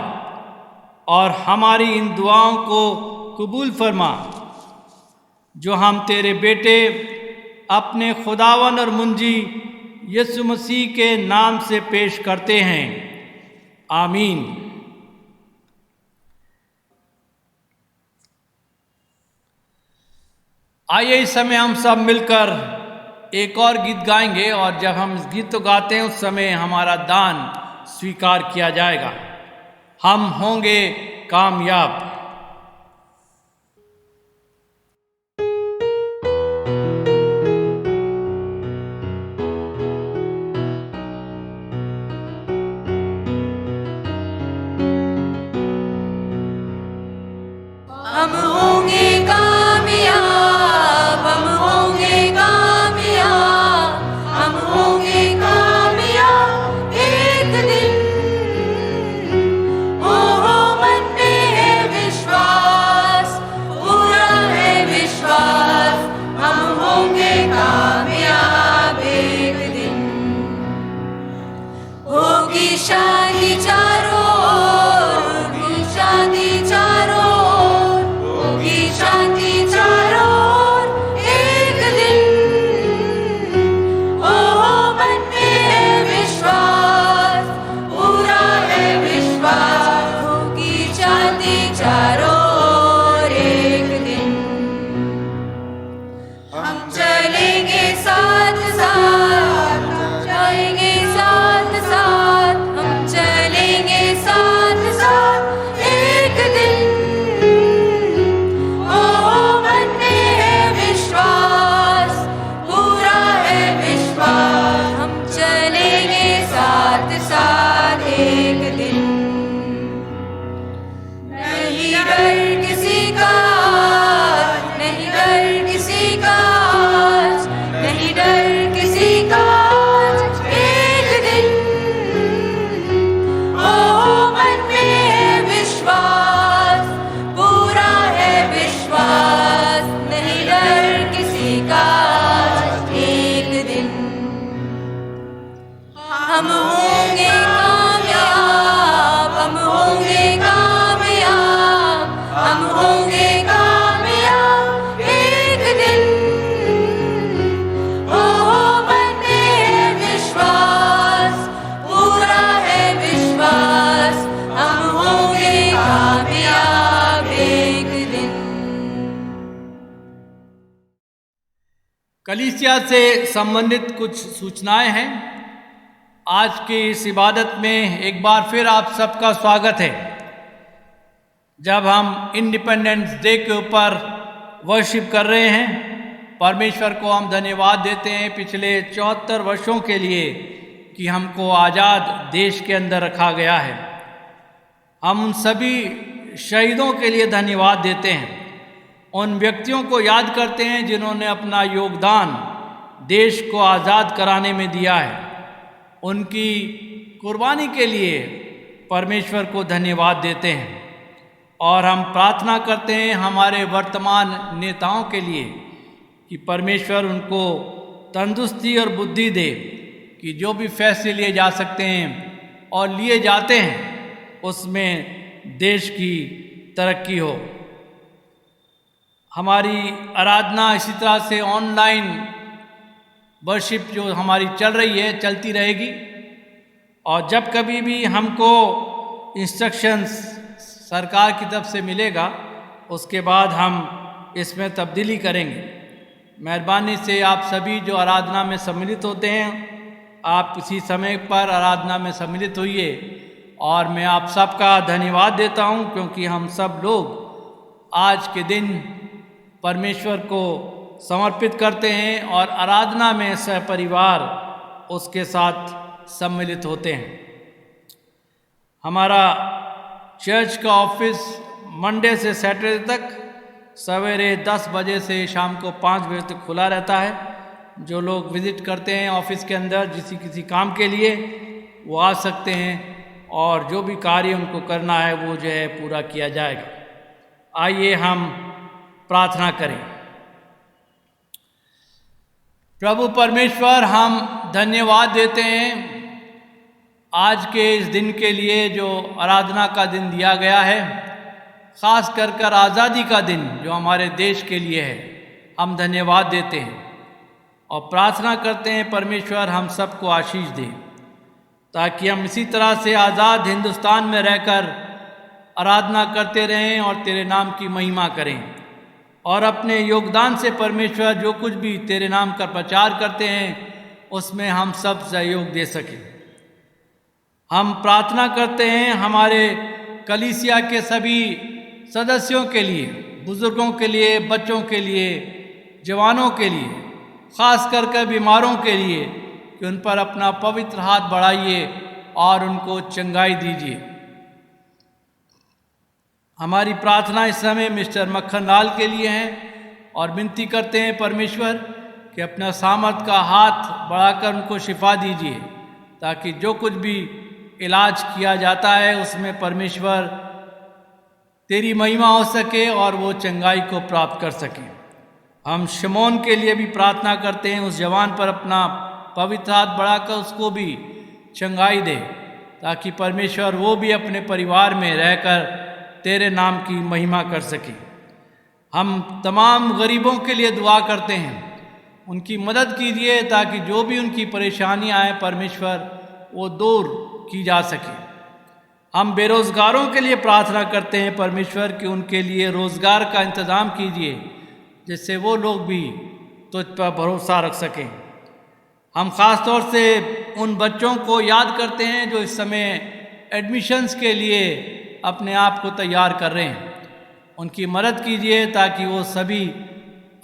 और हमारी इन दुआओं को कबूल फरमा जो हम तेरे बेटे अपने खुदावन और मुंजी यीशु मसीह के नाम से पेश करते हैं। आमीन। आइए इस समय हम सब मिलकर एक और गीत गाएंगे, और जब हम इस गीत को गाते हैं उस समय हमारा दान स्वीकार किया जाएगा। हम होंगे कामयाब। हम होंगे कामयाब, हम होंगे कामयाब, हम होंगे कामयाब एक दिन। ओ मन में है कलीसिया से संबंधित कुछ सूचनाएं हैं। आज की इस इबादत में एक बार फिर आप सबका स्वागत है। जब हम इंडिपेंडेंस डे के ऊपर वर्शिप कर रहे हैं, परमेश्वर को हम धन्यवाद देते हैं पिछले 74 वर्षों के लिए कि हमको आज़ाद देश के अंदर रखा गया है। हम उन सभी शहीदों के लिए धन्यवाद देते हैं, उन व्यक्तियों को याद करते हैं जिन्होंने अपना योगदान देश को आज़ाद कराने में दिया है। उनकी कुर्बानी के लिए परमेश्वर को धन्यवाद देते हैं और हम प्रार्थना करते हैं हमारे वर्तमान नेताओं के लिए कि परमेश्वर उनको तंदुरुस्ती और बुद्धि दे कि जो भी फैसले लिए जा सकते हैं और लिए जाते हैं उसमें देश की तरक्की हो। हमारी आराधना इसी तरह से ऑनलाइन वर्शिप जो हमारी चल रही है चलती रहेगी, और जब कभी भी हमको इंस्ट्रक्शंस सरकार की तरफ से मिलेगा उसके बाद हम इसमें तब्दीली करेंगे। मेहरबानी से आप सभी जो आराधना में सम्मिलित होते हैं, आप इसी समय पर आराधना में सम्मिलित होइए और मैं आप सबका धन्यवाद देता हूं क्योंकि हम सब लोग आज के दिन परमेश्वर को समर्पित करते हैं और आराधना में सहपरिवार उसके साथ सम्मिलित होते हैं। हमारा चर्च का ऑफिस मंडे से सैटरडे तक सवेरे 10 बजे से शाम को 5 बजे तक खुला रहता है। जो लोग विज़िट करते हैं ऑफिस के अंदर किसी काम के लिए वो आ सकते हैं और जो भी कार्य उनको करना है वो जो है पूरा किया जाएगा। आइए हम प्रार्थना करें। प्रभु परमेश्वर, हम धन्यवाद देते हैं आज के इस दिन के लिए जो आराधना का दिन दिया गया है, ख़ास कर आज़ादी का दिन जो हमारे देश के लिए है। हम धन्यवाद देते हैं और प्रार्थना करते हैं परमेश्वर हम सबको आशीष दे ताकि हम इसी तरह से आज़ाद हिंदुस्तान में रहकर आराधना करते रहें और तेरे नाम की महिमा करें और अपने योगदान से परमेश्वर जो कुछ भी तेरे नाम का प्रचार करते हैं उसमें हम सब सहयोग दे सकें। हम प्रार्थना करते हैं हमारे कलीसिया के सभी सदस्यों के लिए, बुज़ुर्गों के लिए, बच्चों के लिए, जवानों के लिए, ख़ास कर बीमारों के लिए कि उन पर अपना पवित्र हाथ बढ़ाइए और उनको चंगाई दीजिए। हमारी प्रार्थना इस समय मिस्टर मक्खन लाल के लिए है और विनती करते हैं परमेश्वर कि अपना सामर्थ का हाथ बढ़ाकर उनको शिफा दीजिए ताकि जो कुछ भी इलाज किया जाता है उसमें परमेश्वर तेरी महिमा हो सके और वो चंगाई को प्राप्त कर सके। हम शमौन के लिए भी प्रार्थना करते हैं, उस जवान पर अपना पवित्र हाथ बढ़ाकर उसको भी चंगाई दे ताकि परमेश्वर वो भी अपने परिवार में रहकर तेरे नाम की महिमा कर सके। हम तमाम गरीबों के लिए दुआ करते हैं, उनकी मदद कीजिए ताकि जो भी उनकी परेशानियां हैं परमेश्वर वो दूर की जा सके। हम बेरोज़गारों के लिए प्रार्थना करते हैं परमेश्वर कि उनके लिए रोज़गार का इंतज़ाम कीजिए जिससे वो लोग भी तुझ पर भरोसा रख सकें। हम ख़ास तौर से उन बच्चों को याद करते हैं जो इस समय एडमिशन्स के लिए अपने आप को तैयार कर रहे हैं। उनकी मदद कीजिए ताकि वो सभी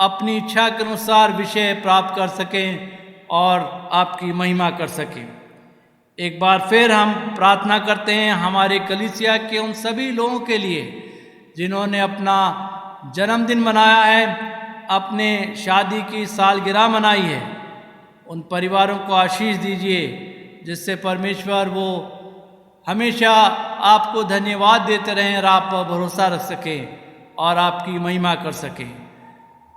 अपनी इच्छा के अनुसार विषय प्राप्त कर सकें और आपकी महिमा कर सकें। एक बार फिर हम प्रार्थना करते हैं हमारे कलीसिया के उन सभी लोगों के लिए जिन्होंने अपना जन्मदिन मनाया है, अपने शादी की सालगिरह मनाई है। उन परिवारों को आशीष दीजिए जिससे परमेश्वर वो हमेशा आपको धन्यवाद देते रहें और आप पर भरोसा रख सकें और आपकी महिमा कर सकें।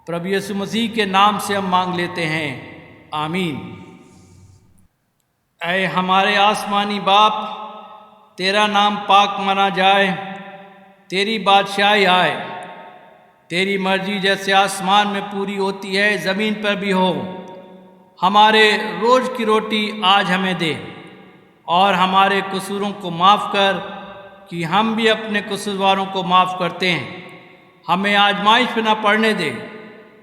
प्रभु यीशु मसीह के नाम से हम मांग लेते हैं, आमीन। ऐ हमारे आसमानी बाप, तेरा नाम पाक माना जाए, तेरी बादशाही आए, तेरी मर्जी जैसे आसमान में पूरी होती है ज़मीन पर भी हो। हमारे रोज़ की रोटी आज हमें दे और हमारे कसूरों को माफ़ कर कि हम भी अपने कसूरवारों को माफ़ करते हैं। हमें आजमाइश में न पड़ने दे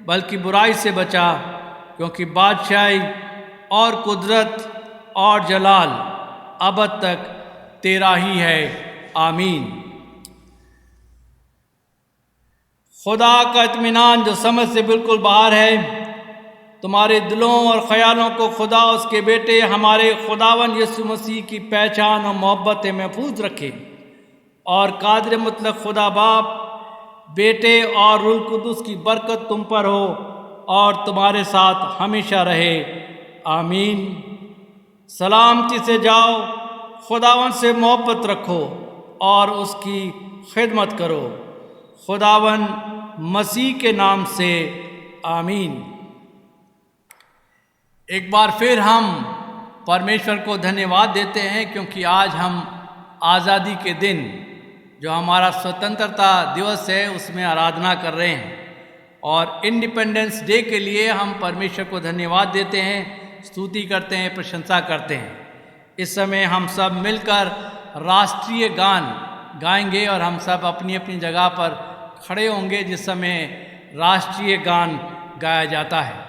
बल्कि बुराई से बचा, क्योंकि बादशाही और कुदरत और जलाल अबद तक तेरा ही है, आमीन। खुदा का इत्मीनान जो समझ से बिल्कुल बाहर है, तुम्हारे दिलों और ख्यालों को खुदा उसके बेटे हमारे खुदावन यीशु मसीह की पहचान और मोहब्बत महफूज रखे, और कादिर मुतलक खुदा बाप, बेटे और रूह कुदुस की बरकत तुम पर हो और तुम्हारे साथ हमेशा रहे, आमीन। सलामती से जाओ, खुदावन से मोहब्बत रखो और उसकी खिदमत करो, खुदावन मसीह के नाम से, आमीन। एक बार फिर हम परमेश्वर को धन्यवाद देते हैं, क्योंकि आज हम आज़ादी के दिन जो हमारा स्वतंत्रता दिवस है उसमें आराधना कर रहे हैं, और इंडिपेंडेंस डे के लिए हम परमेश्वर को धन्यवाद देते हैं, स्तुति करते हैं, प्रशंसा करते हैं। इस समय हम सब मिलकर राष्ट्रीय गान गाएंगे और हम सब अपनी अपनी जगह पर खड़े होंगे जिस समय राष्ट्रीय गान गाया जाता है।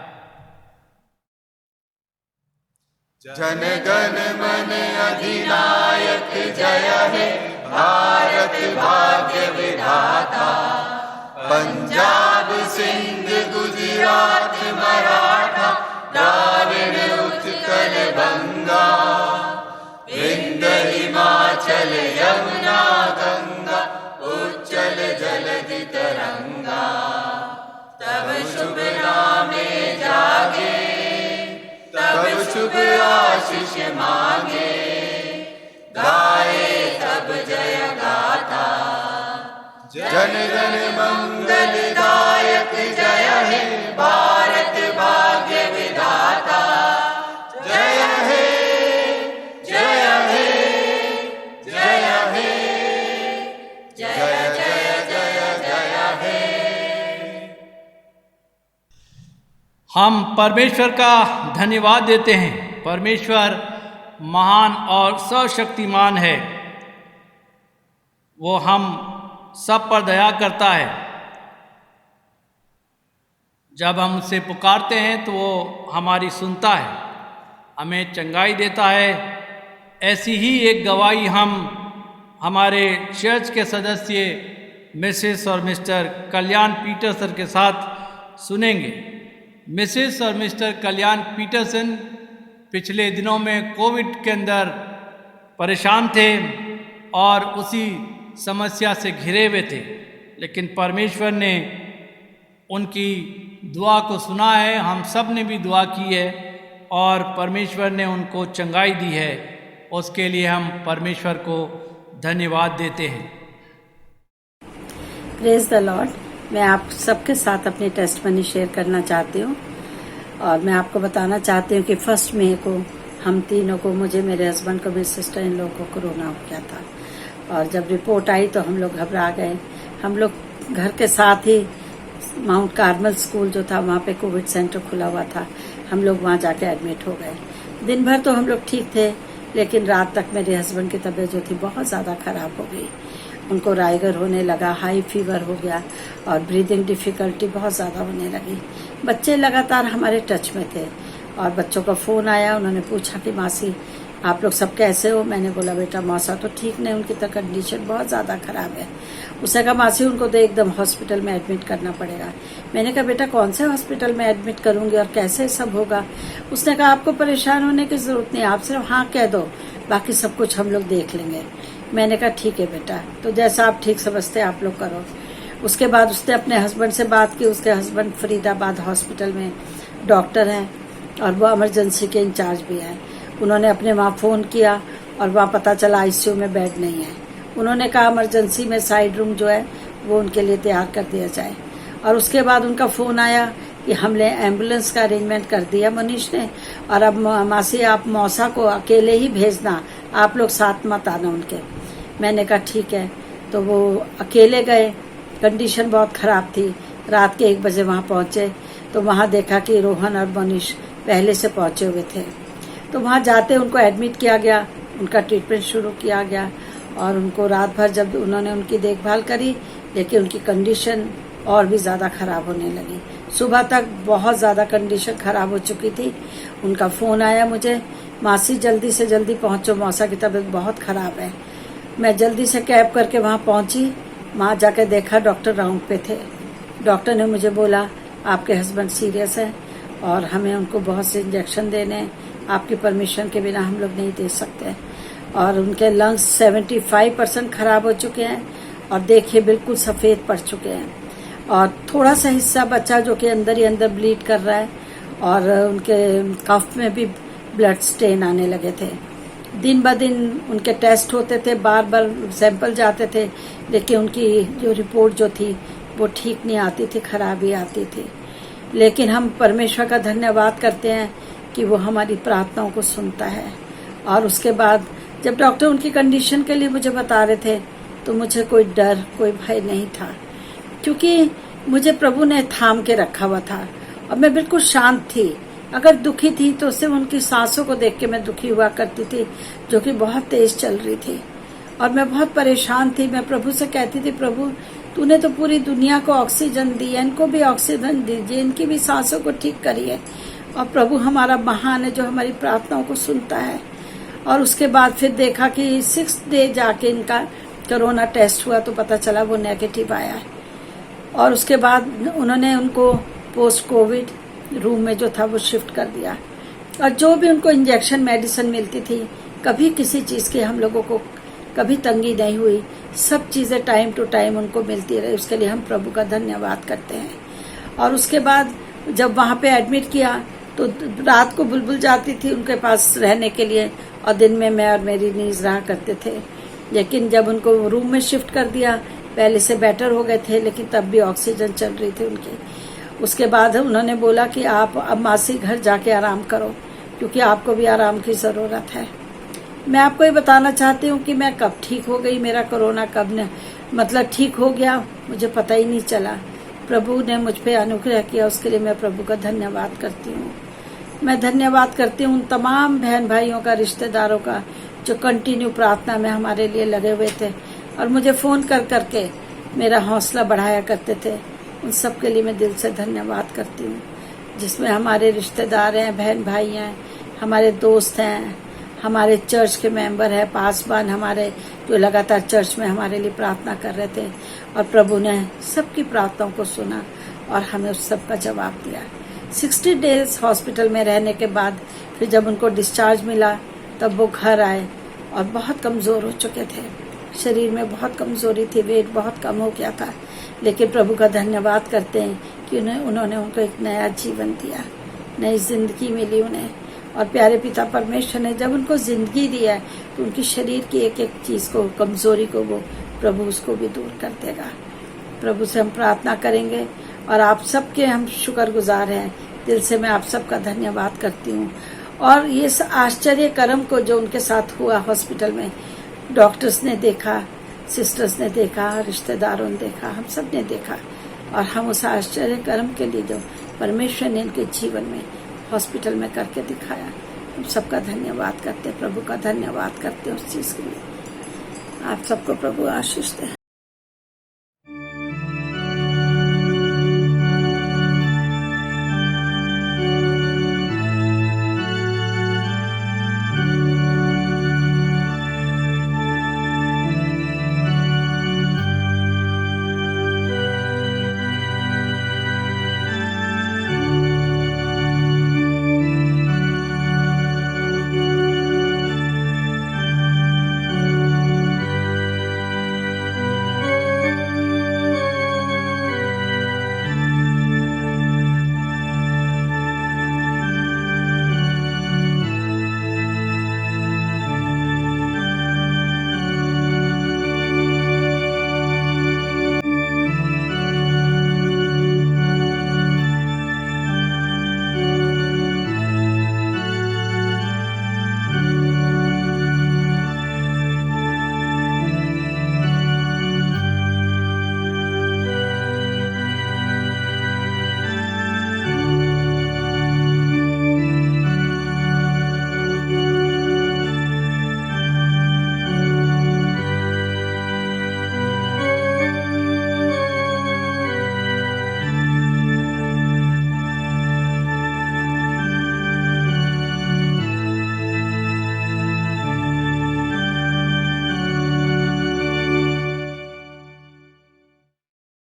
जन गण मन अधिनायक जय हे, भारत भाग्य विधाता। पंजाब सिंध गुजरात मराठा, द्राविड़ उत्कल बंगा, विंध हिमाचल यमुना गंगा, उच्चल जलधि तरंगा। तब शुभ नामे जागे, तब शुभ आशीष मांगे, गाए तब जय गाथा। जन गण मंगलदायक जय हे, भारत भाग्य विधाता। जय हे जय हे जय हे, जय जय जय जय हे। हम परमेश्वर का धन्यवाद देते हैं। परमेश्वर महान और सर्वशक्तिमान है, वो हम सब पर दया करता है। जब हम उससे पुकारते हैं तो वो हमारी सुनता है, हमें चंगाई देता है। ऐसी ही एक गवाही हम हमारे चर्च के सदस्य मिसेस और मिस्टर कल्याण पीटरसन के साथ सुनेंगे। मिसेस और मिस्टर कल्याण पीटरसन पिछले दिनों में कोविड के अंदर परेशान थे और उसी समस्या से घिरे हुए थे, लेकिन परमेश्वर ने उनकी दुआ को सुना है। हम सब ने भी दुआ की है और परमेश्वर ने उनको चंगाई दी है। उसके लिए हम परमेश्वर को धन्यवाद देते हैं। Praise the Lord. मैं आप सबके साथ अपनी टेस्टमनी शेयर करना चाहती हूँ, और मैं आपको बताना चाहती हूँ कि 1 मई को हम तीनों को, मुझे, मेरे हस्बैंड को, मेरी सिस्टर इन लोगों को कोरोना हो गया था। और जब रिपोर्ट आई तो हम लोग घबरा गए। हम लोग घर के साथ ही माउंट कार्मल स्कूल जो था वहाँ पे कोविड सेंटर खुला हुआ था, हम लोग वहाँ जाके एडमिट हो गए। दिन भर तो हम लोग ठीक थे, लेकिन रात तक मेरे हस्बैंड की तबीयत जो थी बहुत ज़्यादा खराब हो गई। उनको राइगर होने लगा, हाई फीवर हो गया और ब्रीदिंग डिफिकल्टी बहुत ज़्यादा होने लगी। बच्चे लगातार हमारे टच में थे और बच्चों का फ़ोन आया, उन्होंने पूछा कि मासी आप लोग सब कैसे हो। मैंने बोला बेटा मौसा तो ठीक नहीं, उनकी तो कंडीशन बहुत ज़्यादा ख़राब है। उसने कहा मासी उनको तो एकदम हॉस्पिटल में एडमिट करना पड़ेगा। मैंने कहा बेटा कौन से हॉस्पिटल में एडमिट करूंगी और कैसे सब होगा। उसने कहा आपको परेशान होने की ज़रूरत नहीं, आप सिर्फ हाँ कह दो, बाकी सब कुछ हम लोग देख लेंगे। मैंने कहा ठीक है बेटा, तो जैसा आप ठीक समझते आप लोग करो। उसके बाद उसने अपने हस्बैंड से बात की। उसके हस्बैंड फरीदाबाद हॉस्पिटल में डॉक्टर हैं और वो इमरजेंसी के इंचार्ज भी हैं। उन्होंने अपने वहाँ फ़ोन किया और वहाँ पता चला आईसीयू में बेड नहीं है। उन्होंने कहा इमरजेंसी में साइड रूम जो है वो उनके लिए तैयार कर दिया जाए। और उसके बाद उनका फ़ोन आया कि हमने एम्बुलेंस का अरेंजमेंट कर दिया मनीष ने, और अब मासी आप मौसा को अकेले ही भेजना, आप लोग साथ मत आना उनके। मैंने कहा ठीक है। तो वो अकेले गए, कंडीशन बहुत ख़राब थी। रात के 1 बजे वहाँ पहुँचे तो वहाँ देखा कि रोहन और मनीष पहले से पहुँचे हुए थे। तो वहाँ जाते उनको एडमिट किया गया, उनका ट्रीटमेंट शुरू किया गया और उनको रात भर जब उन्होंने उनकी देखभाल करी, लेकिन उनकी कंडीशन और भी ज़्यादा ख़राब होने लगी। सुबह तक बहुत ज़्यादा कंडीशन खराब हो चुकी थी। उनका फ़ोन आया मुझे, मासी जल्दी से जल्दी पहुंचो, मौसा की तबीयत बहुत ख़राब है। मैं जल्दी से कैब करके वहाँ पहुंची। वहाँ जाके देखा डॉक्टर राउंड पे थे। डॉक्टर ने मुझे बोला आपके हस्बैंड सीरियस है और हमें उनको बहुत से इंजेक्शन देने हैं, आपकी परमिशन के बिना हम लोग नहीं दे सकते। और उनके लंग्स 75% खराब हो चुके हैं और देखिए बिल्कुल सफ़ेद पड़ चुके हैं और थोड़ा सा हिस्सा बचा जो कि अंदर ही अंदर ब्लीड कर रहा है और उनके कफ में भी ब्लड स्टेन आने लगे थे। दिन ब दिन उनके टेस्ट होते थे, बार बार सैंपल जाते थे, लेकिन उनकी जो रिपोर्ट जो थी वो ठीक नहीं आती थी, खराब ही आती थी। लेकिन हम परमेश्वर का धन्यवाद करते हैं कि वो हमारी प्रार्थनाओं को सुनता है। और उसके बाद जब डॉक्टर उनकी कंडीशन के लिए मुझे बता रहे थे तो मुझे कोई डर, कोई भय नहीं था, क्योंकि मुझे प्रभु ने थाम के रखा हुआ था और मैं बिल्कुल शांत थी। अगर दुखी थी तो सिर्फ उनकी सांसों को देख के मैं दुखी हुआ करती थी, जो कि बहुत तेज चल रही थी और मैं बहुत परेशान थी। मैं प्रभु से कहती थी, प्रभु तूने तो पूरी दुनिया को ऑक्सीजन दी है, इनको भी ऑक्सीजन दीजिए, इनकी भी सांसों को ठीक करिए। और प्रभु हमारा महान है जो हमारी प्रार्थनाओं को सुनता है। और उसके बाद फिर देखा कि 6th डे जाके इनका कोरोना टेस्ट हुआ तो पता चला वो नेगेटिव आया है। और उसके बाद उन्होंने उनको पोस्ट कोविड रूम में जो था वो शिफ्ट कर दिया और जो भी उनको इंजेक्शन मेडिसिन मिलती थी, कभी किसी चीज़ की हम लोगों को कभी तंगी नहीं हुई, सब चीज़ें टाइम टू टाइम उनको मिलती रही। उसके लिए हम प्रभु का धन्यवाद करते हैं। और उसके बाद जब वहाँ पे एडमिट किया तो रात को बुलबुल जाती थी उनके पास रहने के लिए और दिन में मैं और मेरी नीज रहा करते थे। लेकिन जब उनको रूम में शिफ्ट कर दिया, पहले से बेटर हो गए थे, लेकिन तब भी ऑक्सीजन चल रही थी उनकी। उसके बाद उन्होंने बोला कि आप अब मासी घर जाके आराम करो, क्योंकि आपको भी आराम की ज़रूरत है। मैं आपको ये बताना चाहती हूँ कि मैं कब ठीक हो गई, मेरा कोरोना कब ने मतलब ठीक हो गया मुझे पता ही नहीं चला। प्रभु ने मुझ पे अनुग्रह किया, उसके लिए मैं प्रभु का धन्यवाद करती हूँ। मैं धन्यवाद करती हूँ उन तमाम बहन भाइयों का, रिश्तेदारों का, जो कंटिन्यू प्रार्थना में हमारे लिए लगे हुए थे और मुझे फ़ोन कर करके मेरा हौसला बढ़ाया करते थे। उन सब के लिए मैं दिल से धन्यवाद करती हूँ, जिसमें हमारे रिश्तेदार हैं, बहन भाई हैं, हमारे दोस्त हैं, हमारे चर्च के मेंबर हैं, पासवान हमारे, जो लगातार चर्च में हमारे लिए प्रार्थना कर रहे थे। और प्रभु ने सबकी प्रार्थनाओं को सुना और हमें उस सब का जवाब दिया। 60 डेज हॉस्पिटल में रहने के बाद फिर जब उनको डिस्चार्ज मिला तब वो घर आए और बहुत कमज़ोर हो चुके थे, शरीर में बहुत कमज़ोरी थी, वेट बहुत कम हो गया था। लेकिन प्रभु का धन्यवाद करते हैं कि उन्होंने उनको एक नया जीवन दिया, नई जिंदगी मिली उन्हें। और प्यारे पिता परमेश्वर ने जब उनको जिंदगी दी है तो उनकी शरीर की एक एक चीज़ को, कमज़ोरी को, वो प्रभु उसको भी दूर कर देगा। प्रभु से हम प्रार्थना करेंगे और आप सबके हम शुक्रगुजार हैं। दिल से मैं आप सबका धन्यवाद करती हूँ। और ये आश्चर्य कर्म को जो उनके साथ हुआ हॉस्पिटल में, डॉक्टर्स ने देखा, सिस्टर्स ने देखा, रिश्तेदारों ने देखा, हम सब ने देखा। और हम उस आश्चर्य कर्म के लिए जो परमेश्वर ने इनके जीवन में हॉस्पिटल में करके दिखाया, हम सबका धन्यवाद करते, प्रभु का धन्यवाद करते उस चीज़ के लिए। आप सबको प्रभु आशीष दे।